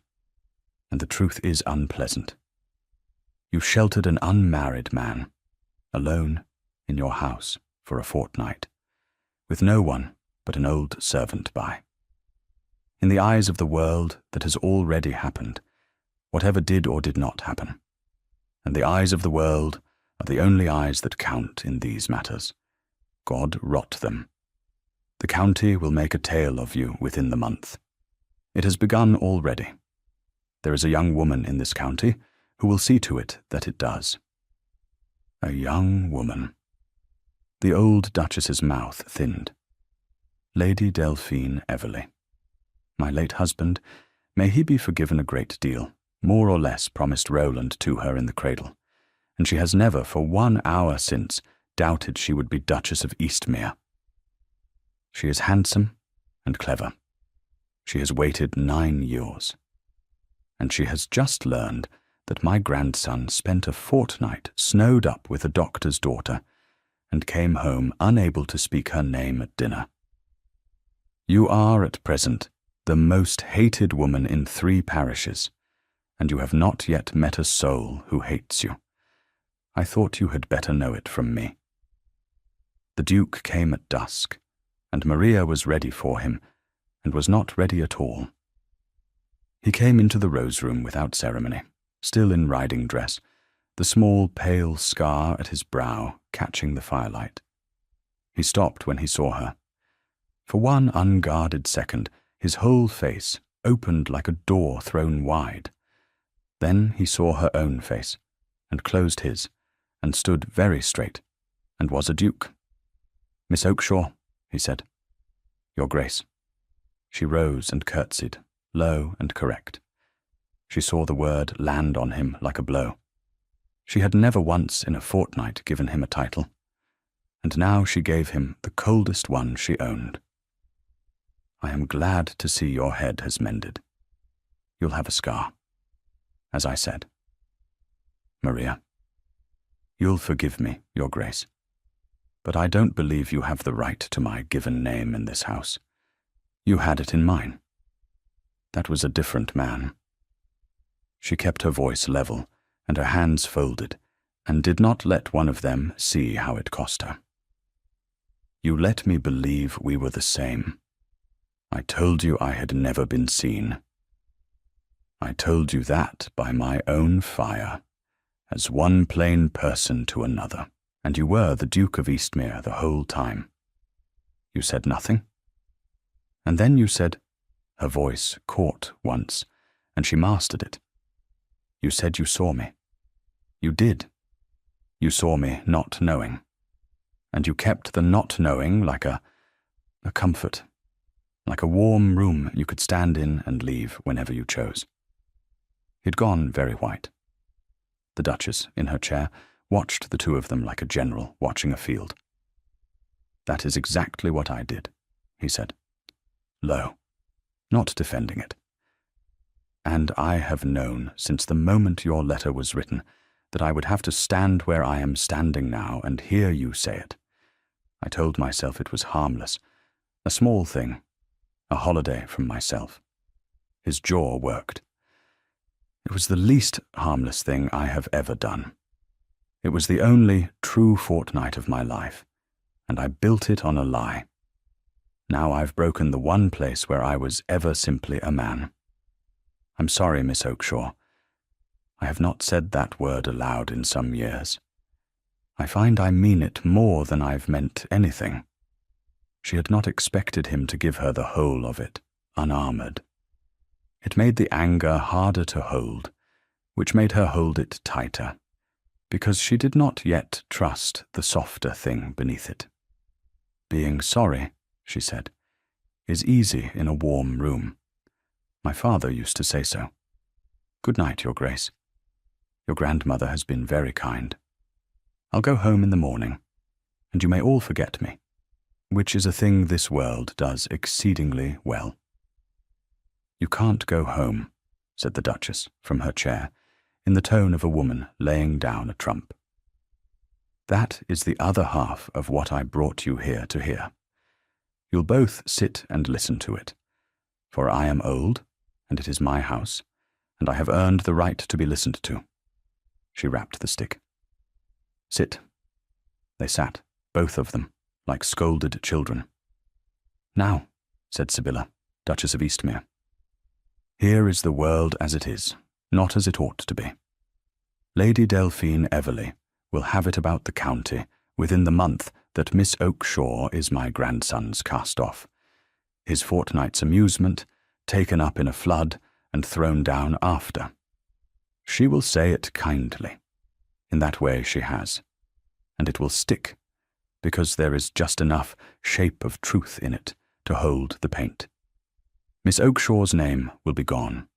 S1: and the truth is unpleasant. You sheltered an unmarried man, alone, in your house for a fortnight, with no one but an old servant by. In the eyes of the world that has already happened, whatever did or did not happen, and the eyes of the world are the only eyes that count in these matters. God rot them. The county will make a tale of you within the month. It has begun already. There is a young woman in this county who will see to it that it does." A young woman. The old Duchess's mouth thinned. Lady Delphine Everley. My late husband, may he be forgiven a great deal, more or less promised Roland to her in the cradle, and she has never for 1 hour since doubted she would be Duchess of Eastmere. She is handsome and clever. She has waited 9 years. And she has just learned that my grandson spent a fortnight snowed up with a doctor's daughter and came home unable to speak her name at dinner. You are at present the most hated woman in 3 parishes, and you have not yet met a soul who hates you. I thought you had better know it from me. The Duke came at dusk, and Maria was ready for him, and was not ready at all. He came into the rose-room without ceremony, still in riding dress, the small pale scar at his brow catching the firelight. He stopped when he saw her. For 1 unguarded second, his whole face opened like a door thrown wide. Then he saw her own face, and closed his, and stood very straight, and was a duke. "Miss Oakshire," he said. "Your Grace." She rose and curtsied, low and correct. She saw the word land on him like a blow. She had never once in a fortnight given him a title, and now she gave him the coldest one she owned. "I am glad to see your head has mended. You'll have a scar, as I said. Maria, you'll forgive me, Your Grace, but I don't believe you have the right to my given name in this house. You had it in mine. That was a different man." She kept her voice level and her hands folded, and did not let one of them see how it cost her. "You let me believe we were the same. I told you I had never been seen. I told you that by my own fire, as one plain person to another, and you were the Duke of Eastmere the whole time. You said nothing? And then you said—" her voice caught once, and she mastered it. "You said you saw me. You did. You saw me not knowing. And you kept the not knowing like a comfort, like a warm room you could stand in and leave whenever you chose." He'd gone very white. The Duchess, in her chair, watched the 2 of them like a general watching a field. "That is exactly what I did," he said, low, not defending it. "And I have known since the moment your letter was written that I would have to stand where I am standing now and hear you say it. I told myself it was harmless, a small thing, a holiday from myself." His jaw worked. "It was the least harmless thing I have ever done. It was the only true fortnight of my life, and I built it on a lie. Now I've broken the one place where I was ever simply a man. I'm sorry, Miss Oakshire. I have not said that word aloud in some years. I find I mean it more than I've meant anything." She had not expected him to give her the whole of it, unarmored. It made the anger harder to hold, which made her hold it tighter, because she did not yet trust the softer thing beneath it. "Being sorry," she said, "is easy in a warm room. My father used to say so. Good night, Your Grace. Your grandmother has been very kind. I'll go home in the morning, and you may all forget me, which is a thing this world does exceedingly well." "You can't go home," said the Duchess from her chair, in the tone of a woman laying down a trump. "That is the other half of what I brought you here to hear. You'll both sit and listen to it, for I am old, and it is my house, and I have earned the right to be listened to." She rapped the stick. "Sit." They sat, both of them, like scolded children. "Now," said Sibylla, Duchess of Eastmere, "here is the world as it is, not as it ought to be. Lady Delphine Everley will have it about the county within the month that Miss Oakshire is my grandson's cast-off, his fortnight's amusement taken up in a flood and thrown down after. She will say it kindly. In that way she has. And it will stick, because there is just enough shape of truth in it to hold the paint. Miss Oakshaw's name will be gone.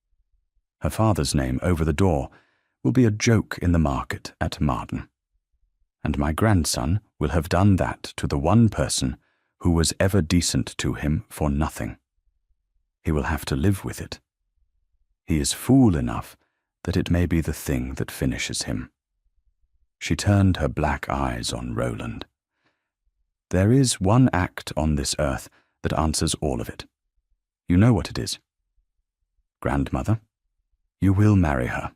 S1: Her father's name over the door will be a joke in the market at Marden. And my grandson will have done that to the one person who was ever decent to him for nothing. He will have to live with it. He is fool enough that it may be the thing that finishes him. She turned her black eyes on Roland. There is one act on this earth that answers all of it. You know what it is. Grandmother, you will marry her.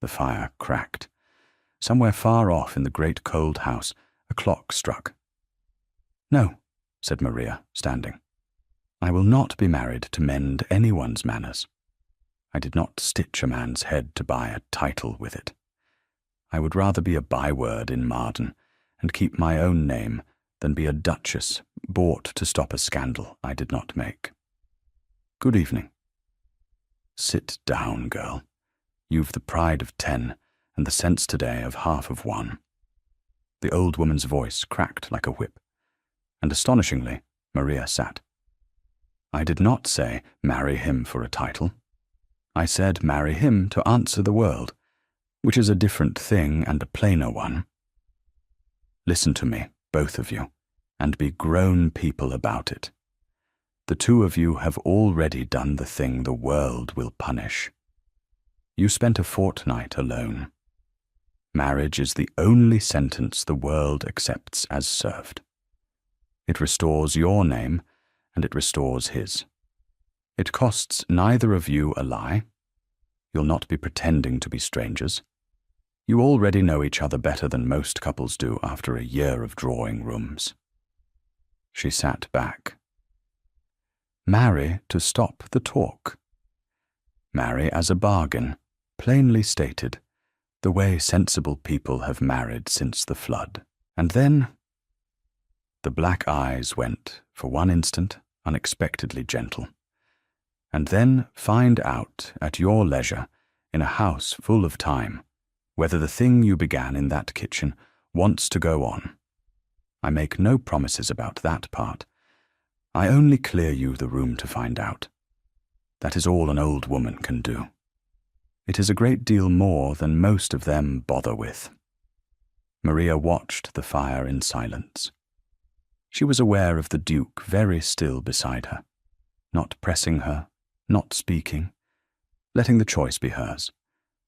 S1: The fire cracked. Somewhere far off in the great cold house, a clock struck. No, said Maria, standing. I will not be married to mend anyone's manners. I did not stitch a man's head to buy a title with it. I would rather be a byword in Marden and keep my own name than be a duchess bought to stop a scandal I did not make. Good evening. Sit down, girl. You've the pride of 10 and the sense today of half of 1. The old woman's voice cracked like a whip, and astonishingly, Maria sat. I did not say marry him for a title. I said marry him to answer the world, which is a different thing and a plainer one. Listen to me, both of you, and be grown people about it. The two of you have already done the thing the world will punish. You spent a fortnight alone. Marriage is the only sentence the world accepts as served. It restores your name, and it restores his. It costs neither of you a lie. You'll not be pretending to be strangers. You already know each other better than most couples do after a year of drawing rooms. She sat back. Marry to stop the talk. Marry as a bargain, plainly stated, the way sensible people have married since the flood. And then the black eyes went, for one instant, unexpectedly gentle. And then find out at your leisure, in a house full of time, whether the thing you began in that kitchen wants to go on. I make no promises about that part. I only clear you the room to find out. That is all an old woman can do. It is a great deal more than most of them bother with. Maria watched the fire in silence. She was aware of the Duke very still beside her, not pressing her, not speaking, letting the choice be hers,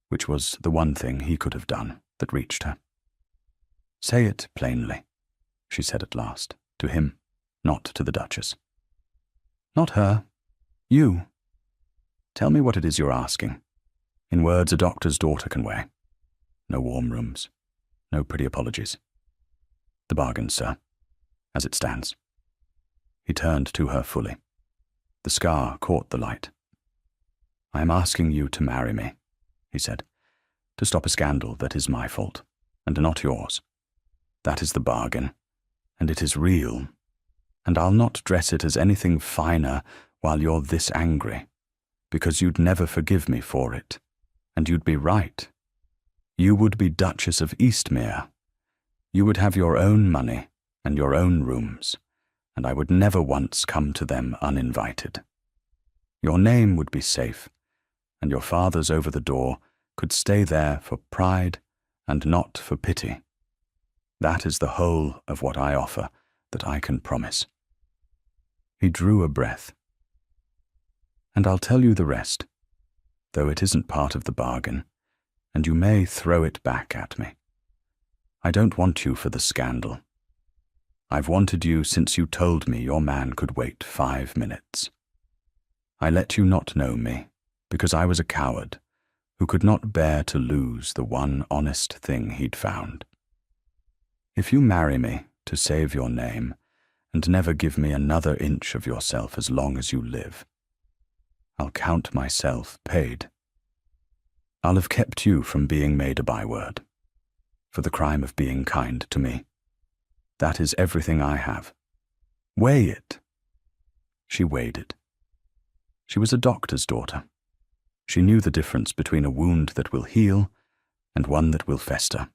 S1: which was the one thing he could have done that reached her. Say it plainly, she said at last, to him, not to the Duchess. Not her, you. Tell me what it is you're asking, in words a doctor's daughter can weigh. No warm rooms, no pretty apologies. The bargain, sir, as it stands. He turned to her fully. The scar caught the light. I am asking you to marry me, he said, to stop a scandal that is my fault, and not yours. That is the bargain, and it is real, and I'll not dress it as anything finer while you're this angry, because you'd never forgive me for it, and you'd be right. You would be Duchess of Eastmere. You would have your own money and your own rooms, and I would never once come to them uninvited. Your name would be safe, and your father's over the door could stay there for pride and not for pity. That is the whole of what I offer that I can promise. He drew a breath. And I'll tell you the rest, though it isn't part of the bargain, and you may throw it back at me. I don't want you for the scandal. I've wanted you since you told me your man could wait 5 minutes. I let you not know me, because I was a coward who could not bear to lose the one honest thing he'd found. If you marry me to save your name, and never give me another inch of yourself as long as you live, I'll count myself paid. I'll have kept you from being made a byword, for the crime of being kind to me. That is everything I have. Weigh it. She weighed it. She was a doctor's daughter. She knew the difference between a wound that will heal and one that will fester.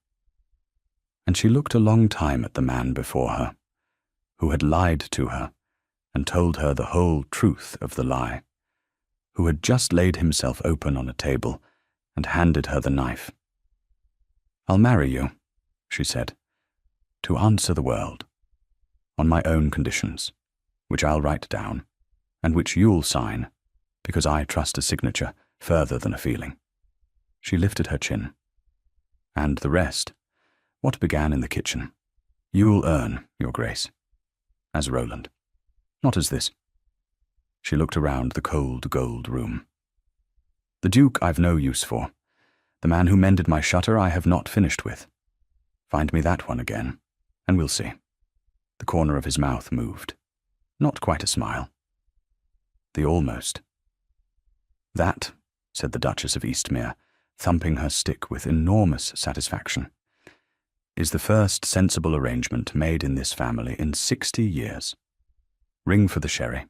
S1: And she looked a long time at the man before her, who had lied to her and told her the whole truth of the lie, who had just laid himself open on a table and handed her the knife. "I'll marry you," she said, "to answer the world, on my own conditions, which I'll write down, and which you'll sign, because I trust a signature further than a feeling." She lifted her chin. "And the rest, what began in the kitchen, you'll earn, Your Grace, as Roland, not as this." She looked around the cold gold room. "The Duke I've no use for. The man who mended my shutter I have not finished with. Find me that one again, and we'll see." The corner of his mouth moved. Not quite a smile. The almost. "That," said the Duchess of Eastmere, thumping her stick with enormous satisfaction, "is the first sensible arrangement made in this family in 60 years. Ring for the sherry.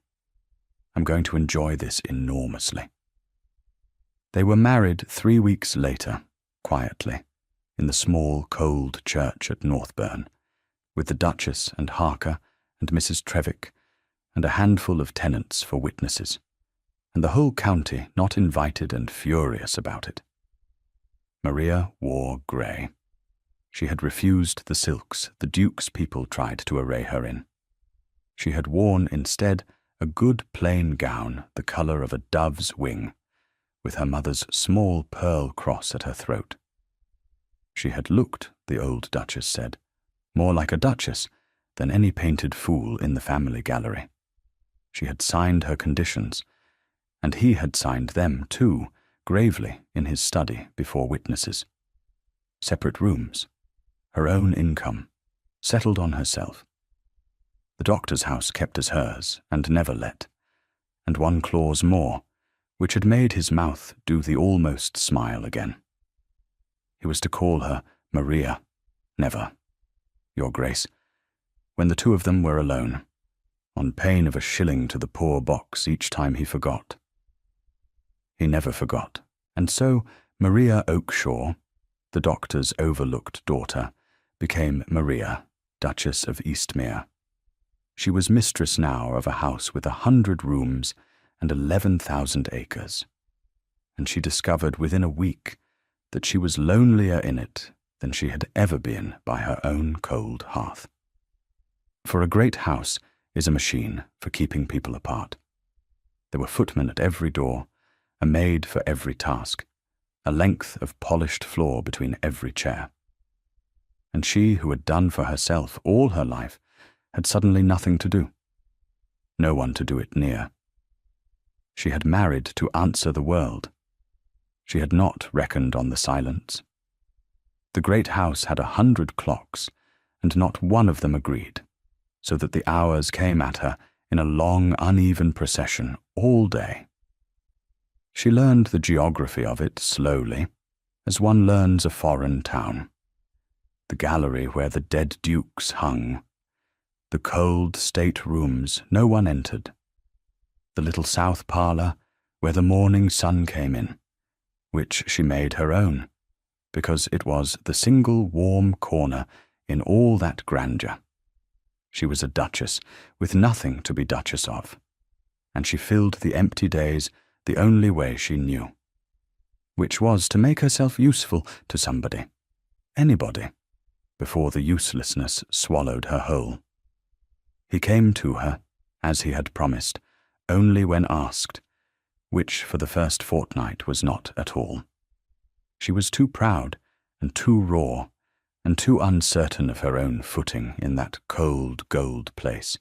S1: I'm going to enjoy this enormously." They were married 3 weeks later, quietly, in the small, cold church at Northburn, with the Duchess and Harker and Mrs. Trevik and a handful of tenants for witnesses, and the whole county not invited and furious about it. Maria wore grey. She had refused the silks the Duke's people tried to array her in. She had worn instead a good plain gown the colour of a dove's wing, with her mother's small pearl cross at her throat. She had looked, the old Duchess said, more like a duchess than any painted fool in the family gallery. She had signed her conditions, and he had signed them too, gravely in his study before witnesses. Separate rooms, her own income, settled on herself. The doctor's house kept as hers and never let, and one clause more, which had made his mouth do the almost smile again. He was to call her Maria, never Your Grace, when the two of them were alone, on pain of a shilling to the poor box each time he forgot. He never forgot, and so Maria Oakshire, the doctor's overlooked daughter, became Maria, Duchess of Eastmere. She was mistress now of a house with 100 rooms and 11,000 acres, and she discovered within a week that she was lonelier in it than she had ever been by her own cold hearth. For a great house is a machine for keeping people apart. There were footmen at every door, a maid for every task, a length of polished floor between every chair. And she who had done for herself all her life had suddenly nothing to do, no one to do it near. She had married to answer the world. She had not reckoned on the silence. The great house had 100 clocks, and not one of them agreed, so that the hours came at her in a long, uneven procession all day. She learned the geography of it slowly, as one learns a foreign town. The gallery where the dead dukes hung, the cold state rooms no one entered, the little south parlour where the morning sun came in, which she made her own, because it was the single warm corner in all that grandeur. She was a duchess with nothing to be duchess of, and she filled the empty days the only way she knew, which was to make herself useful to somebody, anybody, before the uselessness swallowed her whole. He came to her, as he had promised, only when asked, which for the first fortnight was not at all. She was too proud and too raw and too uncertain of her own footing in that cold gold place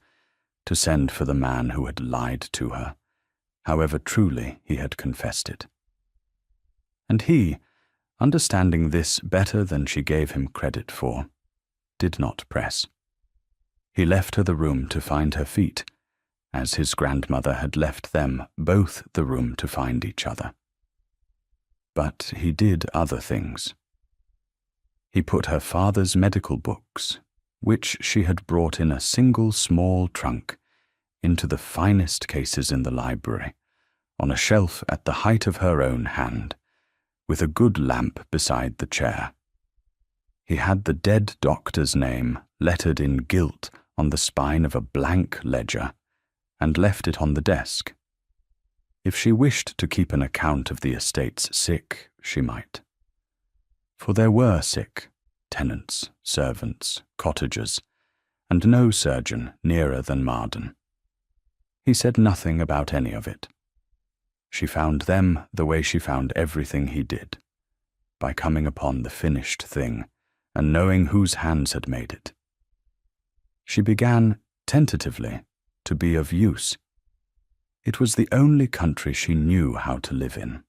S1: to send for the man who had lied to her, however truly he had confessed it. And he, understanding this better than she gave him credit for, did not press. He left her the room to find her feet, as his grandmother had left them both the room to find each other. But he did other things. He put her father's medical books, which she had brought in a single small trunk, into the finest cases in the library, on a shelf at the height of her own hand, with a good lamp beside the chair. He had the dead doctor's name lettered in gilt on the spine of a blank ledger, and left it on the desk. If she wished to keep an account of the estate's sick, she might. For there were sick, tenants, servants, cottagers, and no surgeon nearer than Marden. He said nothing about any of it. She found them the way she found everything he did, by coming upon the finished thing and knowing whose hands had made it. She began, tentatively, to be of use. It was the only country she knew how to live in.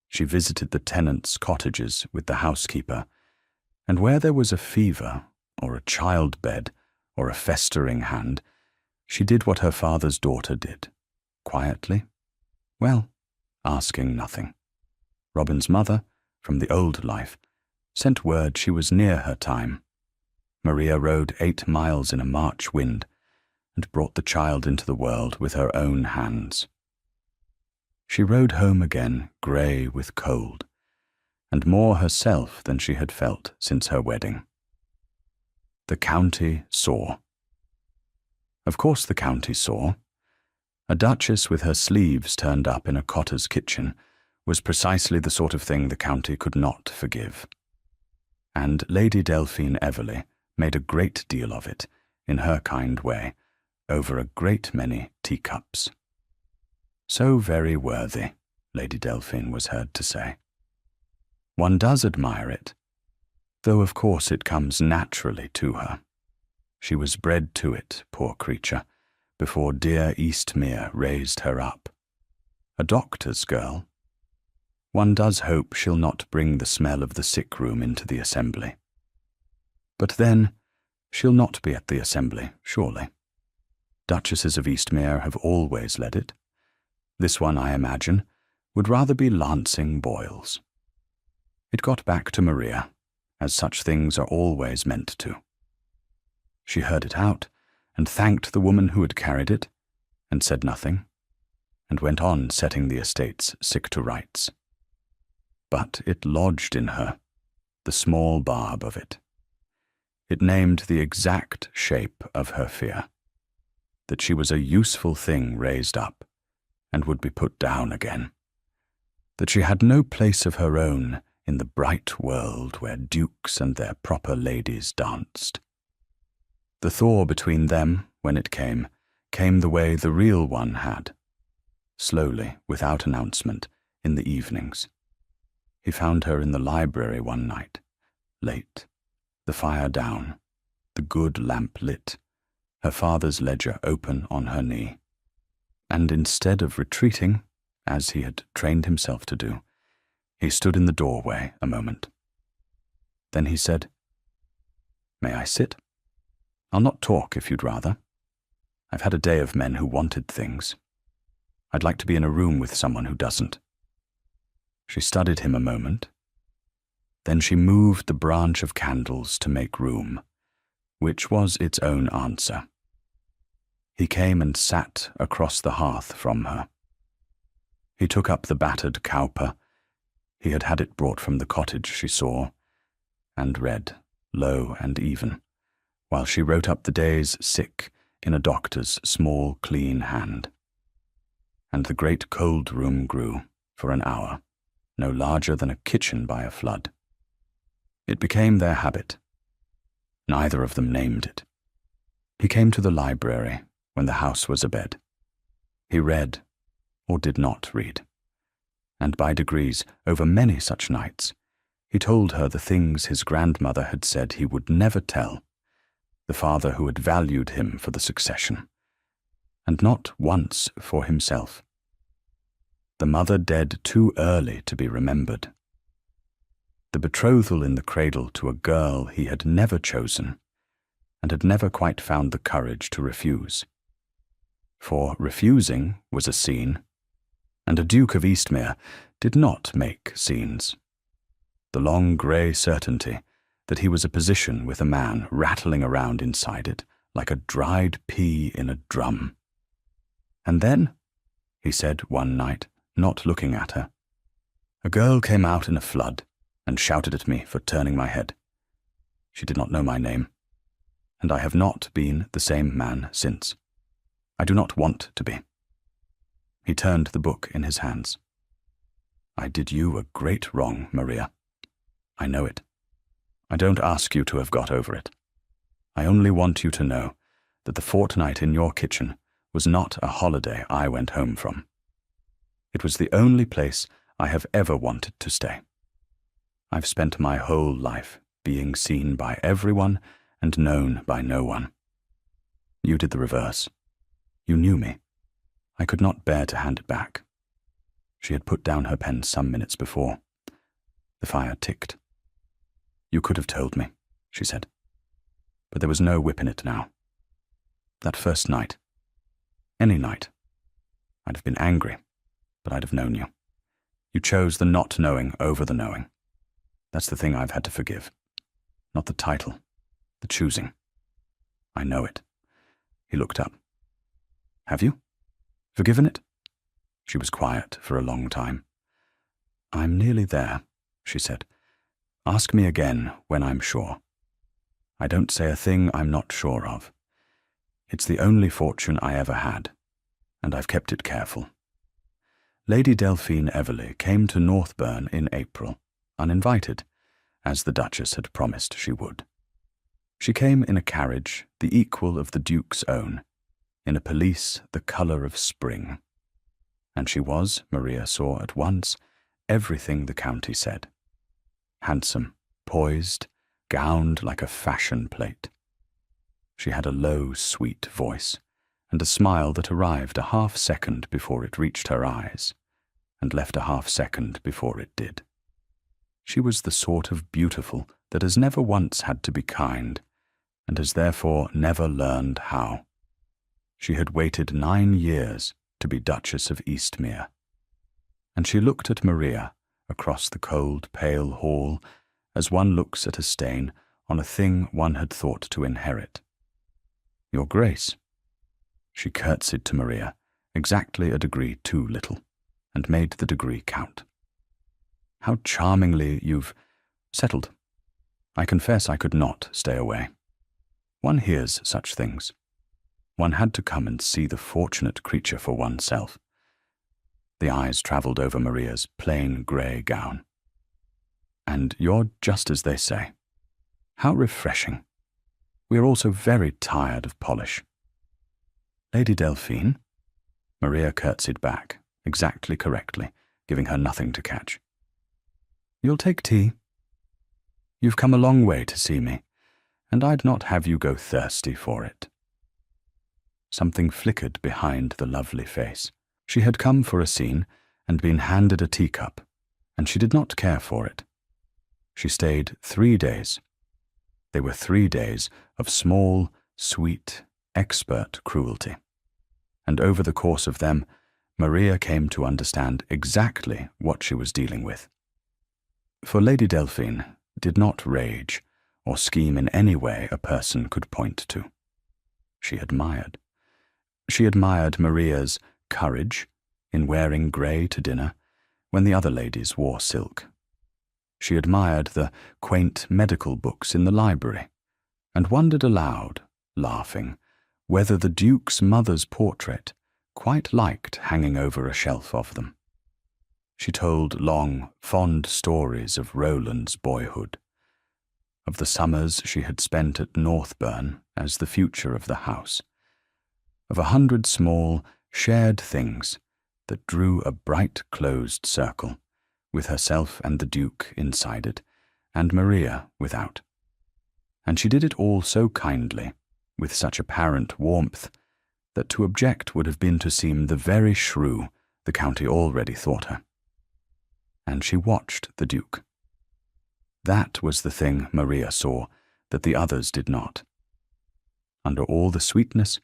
S1: She visited the tenants' cottages with the housekeeper, and where there was a fever, or a child-bed, or a festering hand, she did what her father's daughter did, quietly, well, asking nothing. Robin's mother, from the old life, sent word she was near her time. Maria rode 8 miles in a March wind, and brought the child into the world with her own hands. She rode home again, grey with cold, and more herself than she had felt since her wedding. The county saw. Of course the county saw. A duchess with her sleeves turned up in a cotter's kitchen was precisely the sort of thing the county could not forgive. And Lady Delphine Everley made a great deal of it, in her kind way, over a great many teacups. So very worthy, Lady Delphine was heard to say. One does admire it, though of course it comes naturally to her. She was bred to it, poor creature, before dear Eastmere raised her up. A doctor's girl. One does hope she'll not bring the smell of the sick room into the assembly. But then, she'll not be at the assembly, surely. Duchesses of Eastmere have always led it. This one, I imagine, would rather be lancing boils. It got back to Maria, as such things are always meant to. She heard it out, and thanked the woman who had carried it, and said nothing, and went on setting the estates sick to rights. But it lodged in her, the small barb of it. It named the exact shape of her fear, that she was a useful thing raised up, and would be put down again, that she had no place of her own in the bright world where dukes and their proper ladies danced. The thaw between them, when it came the way the real one had, slowly, without announcement, in the evenings. He found her in the library one night, late, the fire down, the good lamp lit, her father's ledger open on her knee. And instead of retreating, as he had trained himself to do, he stood in the doorway a moment. Then he said, "May I sit? I'll not talk if you'd rather. I've had a day of men who wanted things. I'd like to be in a room with someone who doesn't." She studied him a moment. Then she moved the branch of candles to make room, which was its own answer. He came and sat across the hearth from her. He took up the battered cowper. He had had it brought from the cottage, she saw, and read, low and even, while she wrote up the day's sick in a doctor's small, clean hand. And the great cold room grew, for an hour, no larger than a kitchen by a flood. It became their habit. Neither of them named it. He came to the library when the house was abed. He read, or did not read, and by degrees, over many such nights, he told her the things his grandmother had said he would never tell, the father who had valued him for the succession, and not once for himself. The mother dead too early to be remembered. The betrothal in the cradle to a girl he had never chosen, and had never quite found the courage to refuse. For refusing was a scene, and a Duke of Eastmere did not make scenes. The long grey certainty that he was a position with a man rattling around inside it like a dried pea in a drum. "And then," he said one night, not looking at her, "a girl came out in a flood and shouted at me for turning my head. She did not know my name, and I have not been the same man since. I do not want to be." He turned the book in his hands. "I did you a great wrong, Maria. I know it. I don't ask you to have got over it. I only want you to know that the fortnight in your kitchen was not a holiday I went home from. It was the only place I have ever wanted to stay. I've spent my whole life being seen by everyone and known by no one. You did the reverse. You knew me. I could not bear to hand it back." She had put down her pen some minutes before. The fire ticked. "You could have told me," she said. "But there was no whip in it now. That first night, any night, I'd have been angry, but I'd have known you. You chose the not knowing over the knowing. That's the thing I've had to forgive. Not the title, the choosing. I know it." He looked up. "Have you? Forgiven it?" She was quiet for a long time. "I'm nearly there," she said. "Ask me again when I'm sure. I don't say a thing I'm not sure of. It's the only fortune I ever had, and I've kept it careful." Lady Delphine Everleigh came to Northbourne in April, uninvited, as the Duchess had promised she would. She came in a carriage the equal of the Duke's own, in a pelisse the colour of spring. And she was, Maria saw at once, everything the county said. Handsome, poised, gowned like a fashion plate. She had a low, sweet voice, and a smile that arrived a half-second before it reached her eyes, and left a half-second before it did. She was the sort of beautiful that has never once had to be kind, and has therefore never learned how. She had waited 9 years to be Duchess of Eastmere, and she looked at Maria across the cold, pale hall as one looks at a stain on a thing one had thought to inherit. "Your Grace." She curtsied to Maria, exactly a degree too little, and made the degree count. "How charmingly you've settled. I confess I could not stay away. One hears such things. One had to come and see the fortunate creature for oneself." The eyes travelled over Maria's plain grey gown. "And you're just as they say. How refreshing. We are all so very tired of polish." "Lady Delphine?" Maria curtsied back, exactly correctly, giving her nothing to catch. "You'll take tea? You've come a long way to see me, and I'd not have you go thirsty for it." Something flickered behind the lovely face. She had come for a scene and been handed a teacup, and she did not care for it. She stayed 3 days. They were 3 days of small, sweet, expert cruelty, and over the course of them, Maria came to understand exactly what she was dealing with. For Lady Delphine did not rage or scheme in any way a person could point to. She admired. She admired Maria's courage in wearing grey to dinner when the other ladies wore silk. She admired the quaint medical books in the library, and wondered aloud, laughing, whether the Duke's mother's portrait quite liked hanging over a shelf of them. She told long, fond stories of Roland's boyhood, of the summers she had spent at Northbourne as the future of the house, of 100 small, shared things that drew a bright closed circle, with herself and the Duke inside it, and Maria without. And she did it all so kindly, with such apparent warmth, that to object would have been to seem the very shrew the county already thought her. And she watched the Duke. That was the thing Maria saw that the others did not. Under all the sweetness,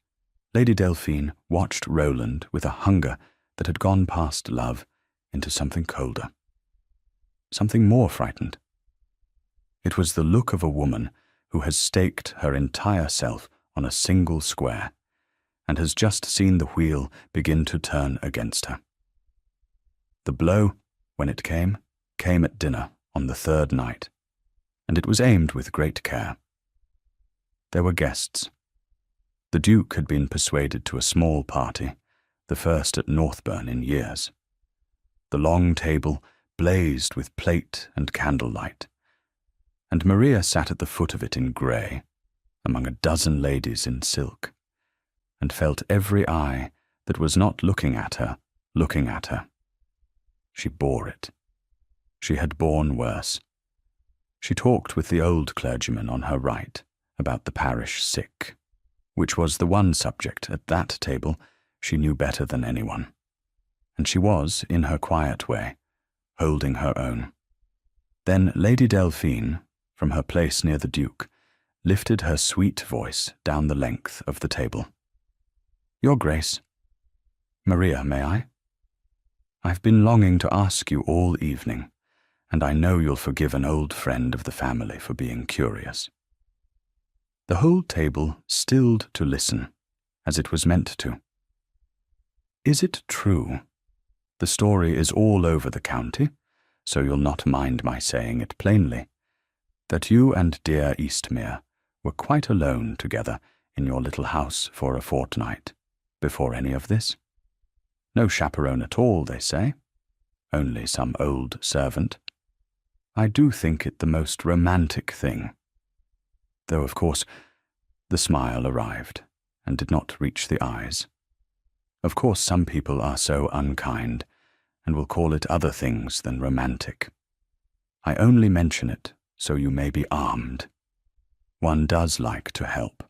S1: Lady Delphine watched Roland with a hunger that had gone past love into something colder, something more frightened. It was the look of a woman who has staked her entire self on a single square, and has just seen the wheel begin to turn against her. The blow, when it came at dinner on the 3rd night, and it was aimed with great care. There were guests. The Duke had been persuaded to a small party, the first at Northbourne in years. The long table blazed with plate and candlelight, and Maria sat at the foot of it in grey, among a dozen ladies in silk, and felt every eye that was not looking at her. She bore it. She had borne worse. She talked with the old clergyman on her right about the parish sick, which was the one subject at that table she knew better than anyone, and she was, in her quiet way, holding her own. Then Lady Delphine, from her place near the Duke, lifted her sweet voice down the length of the table. "Your Grace." "Maria, may I?" "I've been longing to ask you all evening, and I know you'll forgive an old friend of the family for being curious." The whole table stilled to listen, as it was meant to. "Is it true? The story is all over the county, so you'll not mind my saying it plainly, that you and dear Eastmere were quite alone together in your little house for a fortnight, before any of this? No chaperone at all, they say. Only some old servant. I do think it the most romantic thing. Though, of course, the smile arrived and did not reach the eyes. Of course, some people are so unkind and will call it other things than romantic. I only mention it so you may be armed. One does like to help."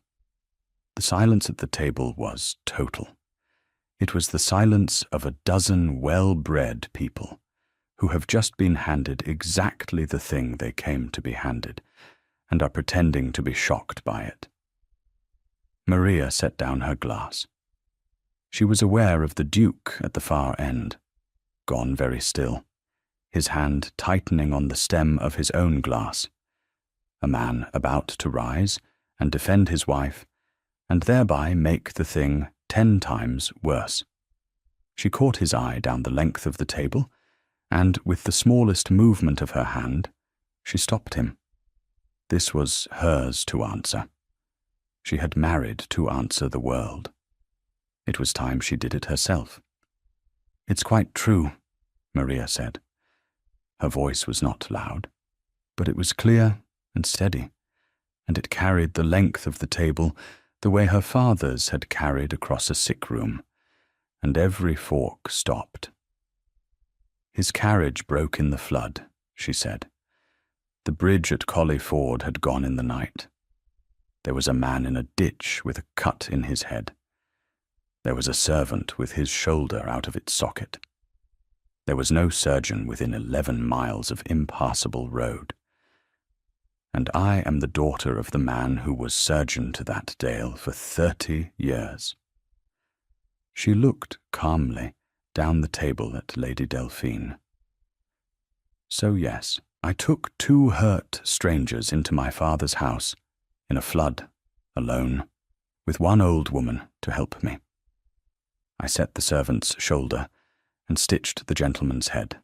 S1: The silence at the table was total. It was the silence of a dozen well-bred people who have just been handed exactly the thing they came to be handed, and are pretending to be shocked by it. Maria set down her glass. She was aware of the Duke at the far end, gone very still, his hand tightening on the stem of his own glass, a man about to rise and defend his wife, and thereby make the thing 10 times worse. She caught his eye down the length of the table, and with the smallest movement of her hand, she stopped him. This was hers to answer. She had married to answer the world. It was time she did it herself. "It's quite true," Maria said. Her voice was not loud, but it was clear and steady, and it carried the length of the table the way her father's had carried across a sick room, and every fork stopped. "His carriage broke in the flood," she said. "The bridge at Colley Ford had gone in the night. There was a man in a ditch with a cut in his head. There was a servant with his shoulder out of its socket. There was no surgeon within 11 miles of impassable road. And I am the daughter of the man who was surgeon to that dale for 30 years. She looked calmly down the table at Lady Delphine. "So yes, I took 2 hurt strangers into my father's house, in a flood, alone, with one old woman to help me. I set the servant's shoulder and stitched the gentleman's head.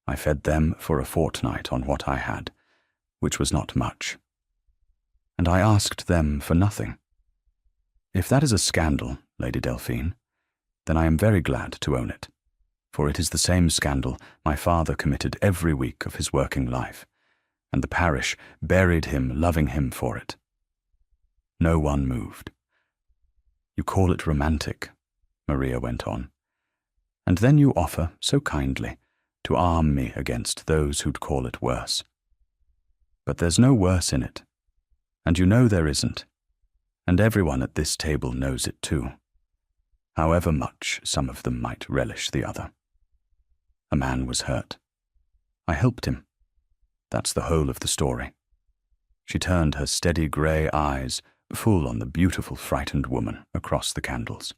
S1: I fed them for a fortnight on what I had, which was not much. And I asked them for nothing. If that is a scandal, Lady Delphine, then I am very glad to own it, for it is the same scandal my father committed every week of his working life, and the parish buried him loving him for it. No one moved. You call it romantic," Maria went on, "and then you offer, so kindly, to arm me against those who'd call it worse. But there's no worse in it, and you know there isn't, and everyone at this table knows it too, however much some of them might relish the other. A man was hurt. I helped him. That's the whole of the story." She turned her steady grey eyes full on the beautiful frightened woman across the candles.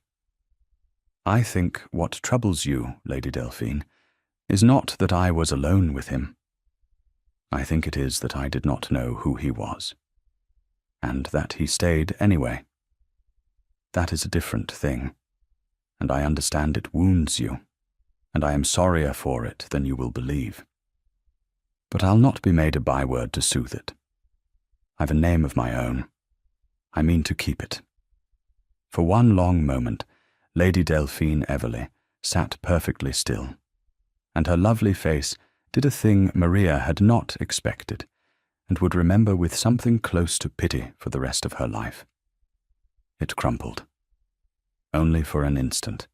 S1: "I think what troubles you, Lady Delphine, is not that I was alone with him. I think it is that I did not know who he was, and that he stayed anyway. That is a different thing, and I understand it wounds you, and I am sorrier for it than you will believe. But I'll not be made a byword to soothe it. I've a name of my own. I mean to keep it. For one long moment, Lady Delphine Everley sat perfectly still, and her lovely face did a thing Maria had not expected, and would remember with something close to pity for the rest of her life. It crumpled. Only for an instant,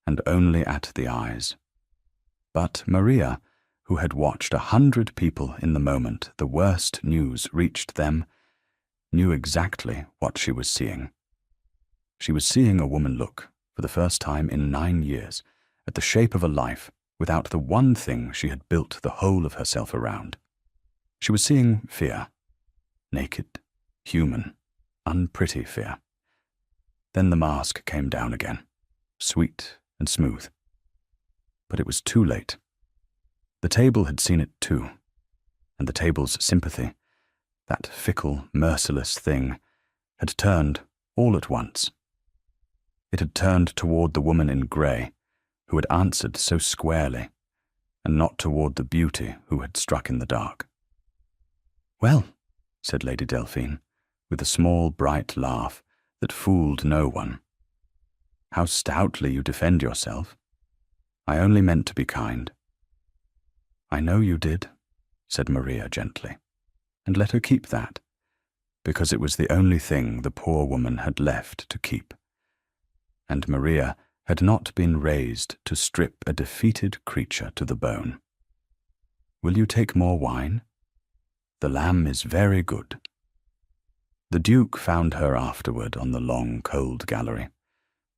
S1: and only at the eyes. But Maria, who had watched 100 people in the moment the worst news reached them, knew exactly what she was seeing. She was seeing a woman look, for the first time in 9 years, at the shape of a life without the one thing she had built the whole of herself around. She was seeing fear. Naked, human, unpretty fear. Then the mask came down again, sweet and smooth. But it was too late. The table had seen it too, and the table's sympathy, that fickle, merciless thing, had turned all at once. It had turned toward the woman in grey, who had answered so squarely, and not toward the beauty who had struck in the dark. "Well," said Lady Delphine, with a small, bright laugh that fooled no one. "How stoutly you defend yourself. I only meant to be kind." "I know you did," said Maria gently, and let her keep that, because it was the only thing the poor woman had left to keep. And Maria had not been raised to strip a defeated creature to the bone. "Will you take more wine? The lamb is very good." The Duke found her afterward on the long, cold gallery,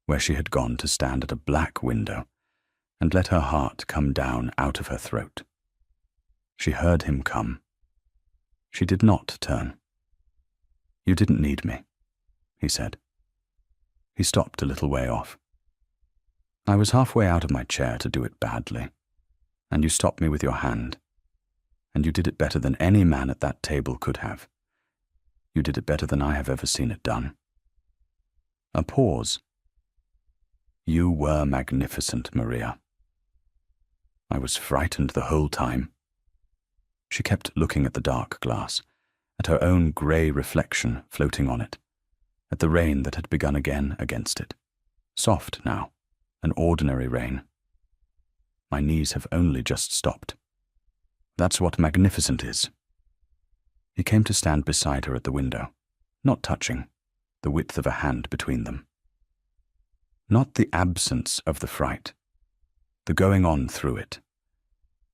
S1: where she had gone to stand at a black window, and let her heart come down out of her throat. She heard him come. She did not turn. "You didn't need me," he said. He stopped a little way off. "I was halfway out of my chair to do it badly, and you stopped me with your hand, and you did it better than any man at that table could have. You did it better than I have ever seen it done." A pause. "You were magnificent, Maria." "I was frightened the whole time." She kept looking at the dark glass, at her own grey reflection floating on it, at the rain that had begun again against it. Soft now, an ordinary rain. "My knees have only just stopped. That's what magnificent is." He came to stand beside her at the window, not touching, the width of a hand between them. "Not the absence of the fright, the going on through it.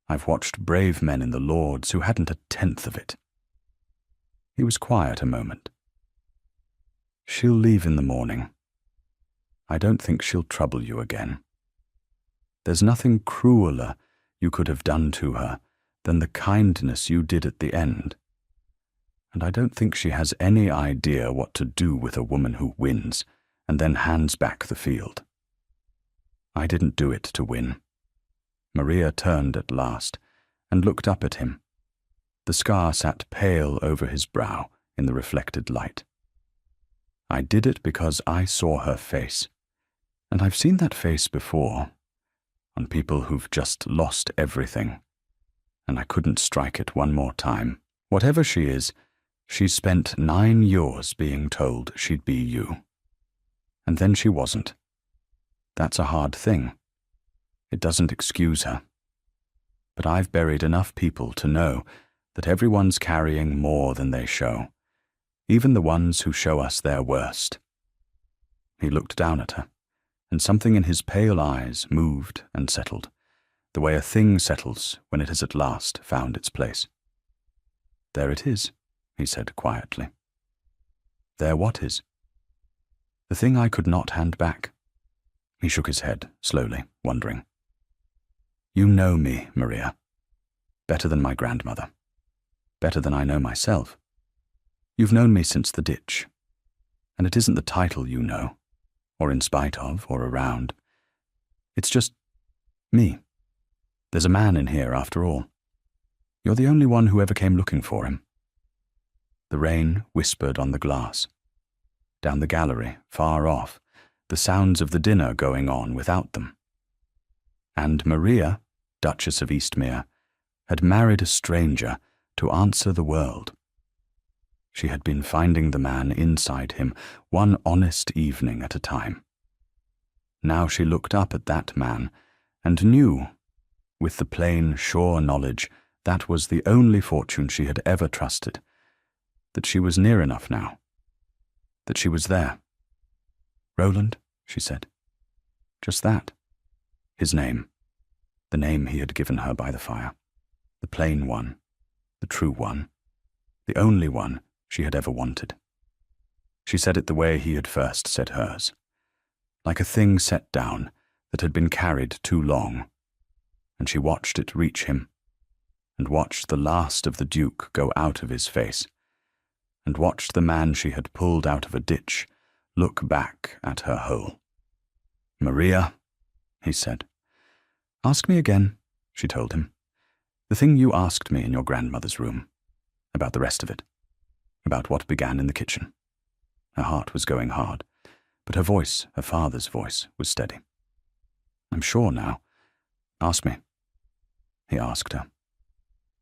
S1: I've watched brave men in the Lords who hadn't a tenth of it." He was quiet a moment. "She'll leave in the morning. I don't think she'll trouble you again. There's nothing crueler you could have done to her than the kindness you did at the end. And I don't think she has any idea what to do with a woman who wins and then hands back the field. I didn't do it to win." Maria turned at last and looked up at him. The scar sat pale over his brow in the reflected light. "I did it because I saw her face. And I've seen that face before, on people who've just lost everything, and I couldn't strike it one more time. Whatever she is, she's spent 9 years being told she'd be you. And then she wasn't. That's a hard thing. It doesn't excuse her. But I've buried enough people to know that everyone's carrying more than they show, even the ones who show us their worst." He looked down at her, and something in his pale eyes moved and settled, the way a thing settles when it has at last found its place. "There it is," he said quietly. "There what is?" "The thing I could not hand back." He shook his head, slowly, wondering. "You know me, Maria, better than my grandmother, better than I know myself. You've known me since the ditch, and it isn't the title you know, or in spite of, or around. It's just me. There's a man in here, after all. You're the only one who ever came looking for him." The rain whispered on the glass. Down the gallery, far off, the sounds of the dinner going on without them. And Maria, Duchess of Eastmere, had married a stranger to answer the world. She had been finding the man inside him, one honest evening at a time. Now she looked up at that man and knew, with the plain, sure knowledge that was the only fortune she had ever trusted, that she was near enough now, that she was there. "Roland," she said. Just that. His name. The name he had given her by the fire. The plain one. The true one. The only one she had ever wanted. She said it the way he had first said hers. Like a thing set down that had been carried too long, and she watched it reach him, and watched the last of the Duke go out of his face, and watched the man she had pulled out of a ditch look back at her hole. "Maria," he said. "Ask me again," she told him. "The thing you asked me in your grandmother's room. About the rest of it. About what began in the kitchen." Her heart was going hard, but her voice, her father's voice, was steady. "I'm sure now. Ask me." He asked her.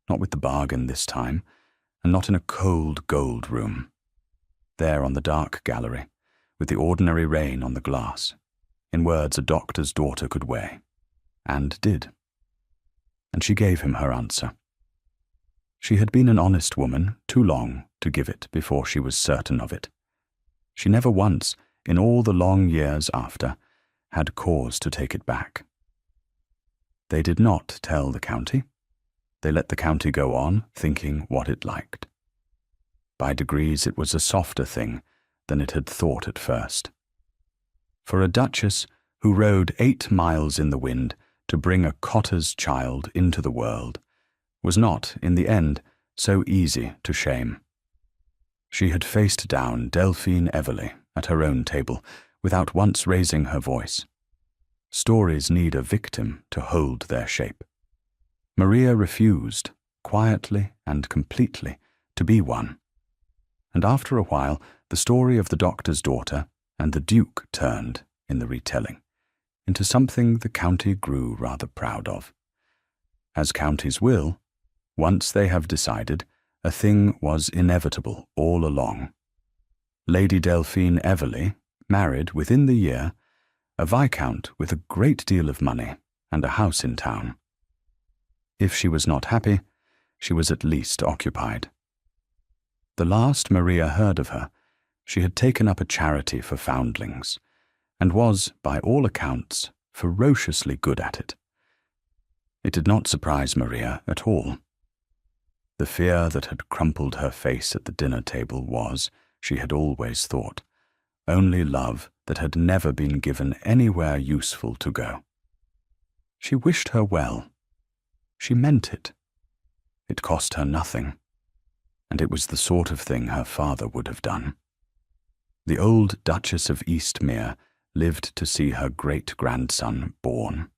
S1: Not with the bargain this time, and not in a cold gold room. There on the dark gallery, with the ordinary rain on the glass, in words a doctor's daughter could weigh, and did. And she gave him her answer. She had been an honest woman too long to give it before she was certain of it. She never once, in all the long years after, had cause to take it back. They did not tell the county. They let the county go on, thinking what it liked. By degrees it was a softer thing than it had thought at first. For a duchess who rode 8 miles in the wind to bring a cotter's child into the world was not, in the end, so easy to shame. She had faced down Delphine Everley at her own table without once raising her voice. Stories need a victim to hold their shape. Maria refused, quietly and completely, to be one. And after a while, the story of the doctor's daughter and the Duke turned, in the retelling, into something the county grew rather proud of. As counties will, once they have decided, a thing was inevitable all along. Lady Delphine Everley married within the year a viscount with a great deal of money and a house in town. If she was not happy, she was at least occupied. The last Maria heard of her, she had taken up a charity for foundlings, and was, by all accounts, ferociously good at it. It did not surprise Maria at all. The fear that had crumpled her face at the dinner table was, she had always thought, only love that had never been given anywhere useful to go. She wished her well. She meant it. It cost her nothing, and it was the sort of thing her father would have done. The old Duchess of Eastmere lived to see her great-grandson born.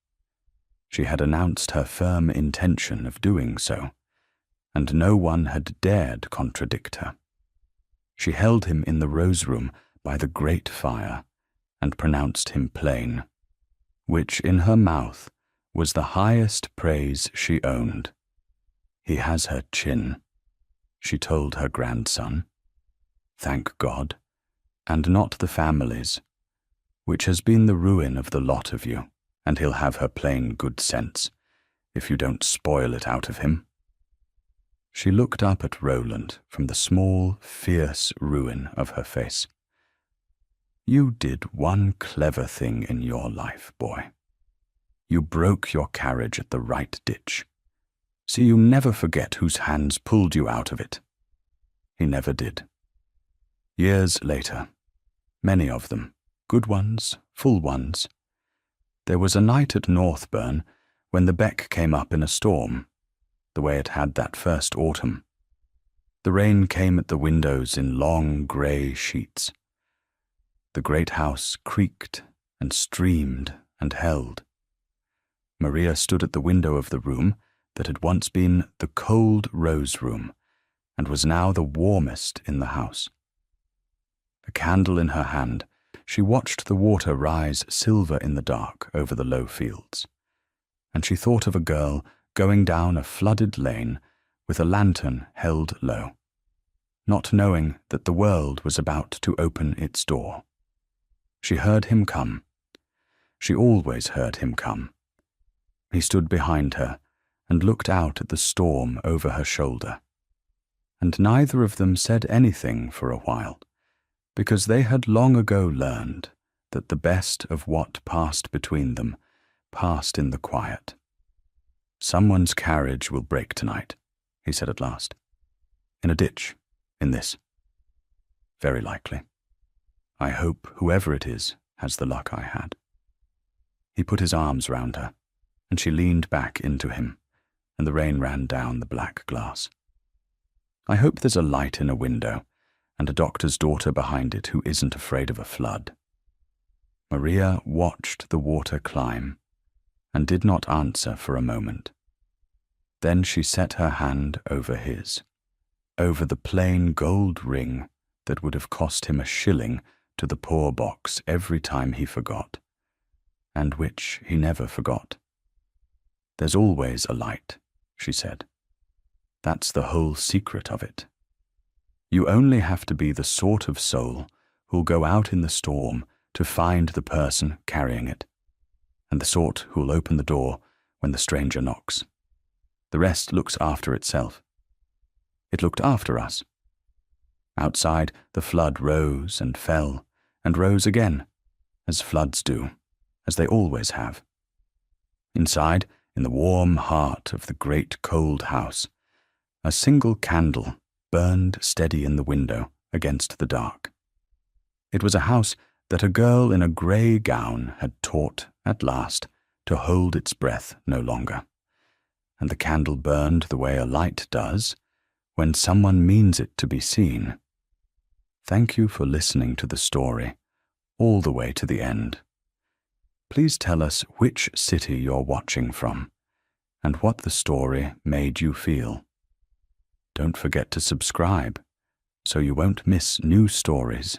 S1: She had announced her firm intention of doing so, and no one had dared contradict her. She held him in the rose-room by the great fire, and pronounced him plain, which in her mouth was the highest praise she owned. "He has her chin," she told her grandson. "Thank God, and not the family's, which has been the ruin of the lot of you, and he'll have her plain good sense, if you don't spoil it out of him." She looked up at Roland from the small, fierce ruin of her face. "You did one clever thing in your life, boy. You broke your carriage at the right ditch. See, you never forget whose hands pulled you out of it." He never did. Years later, many of them, good ones, full ones, there was a night at Northburn when the beck came up in a storm, the way it had that first autumn. The rain came at the windows in long grey sheets. The great house creaked and streamed and held. Maria stood at the window of the room that had once been the cold rose room and was now the warmest in the house. A candle in her hand, she watched the water rise silver in the dark over the low fields, and she thought of a girl going down a flooded lane with a lantern held low. not knowing that the world was about to open its door. She heard him come. She always heard him come. He stood behind her and looked out at the storm over her shoulder. And neither of them said anything for a while, because they had long ago learned that the best of what passed between them passed in the quiet. "Someone's carriage will break tonight," he said at last. "In a ditch, in this. Very likely. I hope whoever it is has the luck I had." He put his arms round her, and she leaned back into him, and the rain ran down the black glass. "I hope there's a light in a window, and a doctor's daughter behind it who isn't afraid of a flood." Maria watched the water climb, and did not answer for a moment. Then she set her hand over his, over the plain gold ring that would have cost him a shilling to the poor box every time he forgot, and which he never forgot. "There's always a light," she said. "That's the whole secret of it. You only have to be the sort of soul who'll go out in the storm to find the person carrying it, and the sort who'll open the door when the stranger knocks. The rest looks after itself. It looked after us. Outside, the flood rose and fell, and rose again, as floods do, as they always have. Inside, in the warm heart of the great cold house, a single candle burned steady in the window against the dark. It was a house that a girl in a grey gown had taught, at last, to hold its breath no longer, and the candle burned the way a light does when someone means it to be seen. Thank you for listening to the story, all the way to the end. Please tell us which city you're watching from, and what the story made you feel. Don't forget to subscribe, so you won't miss new stories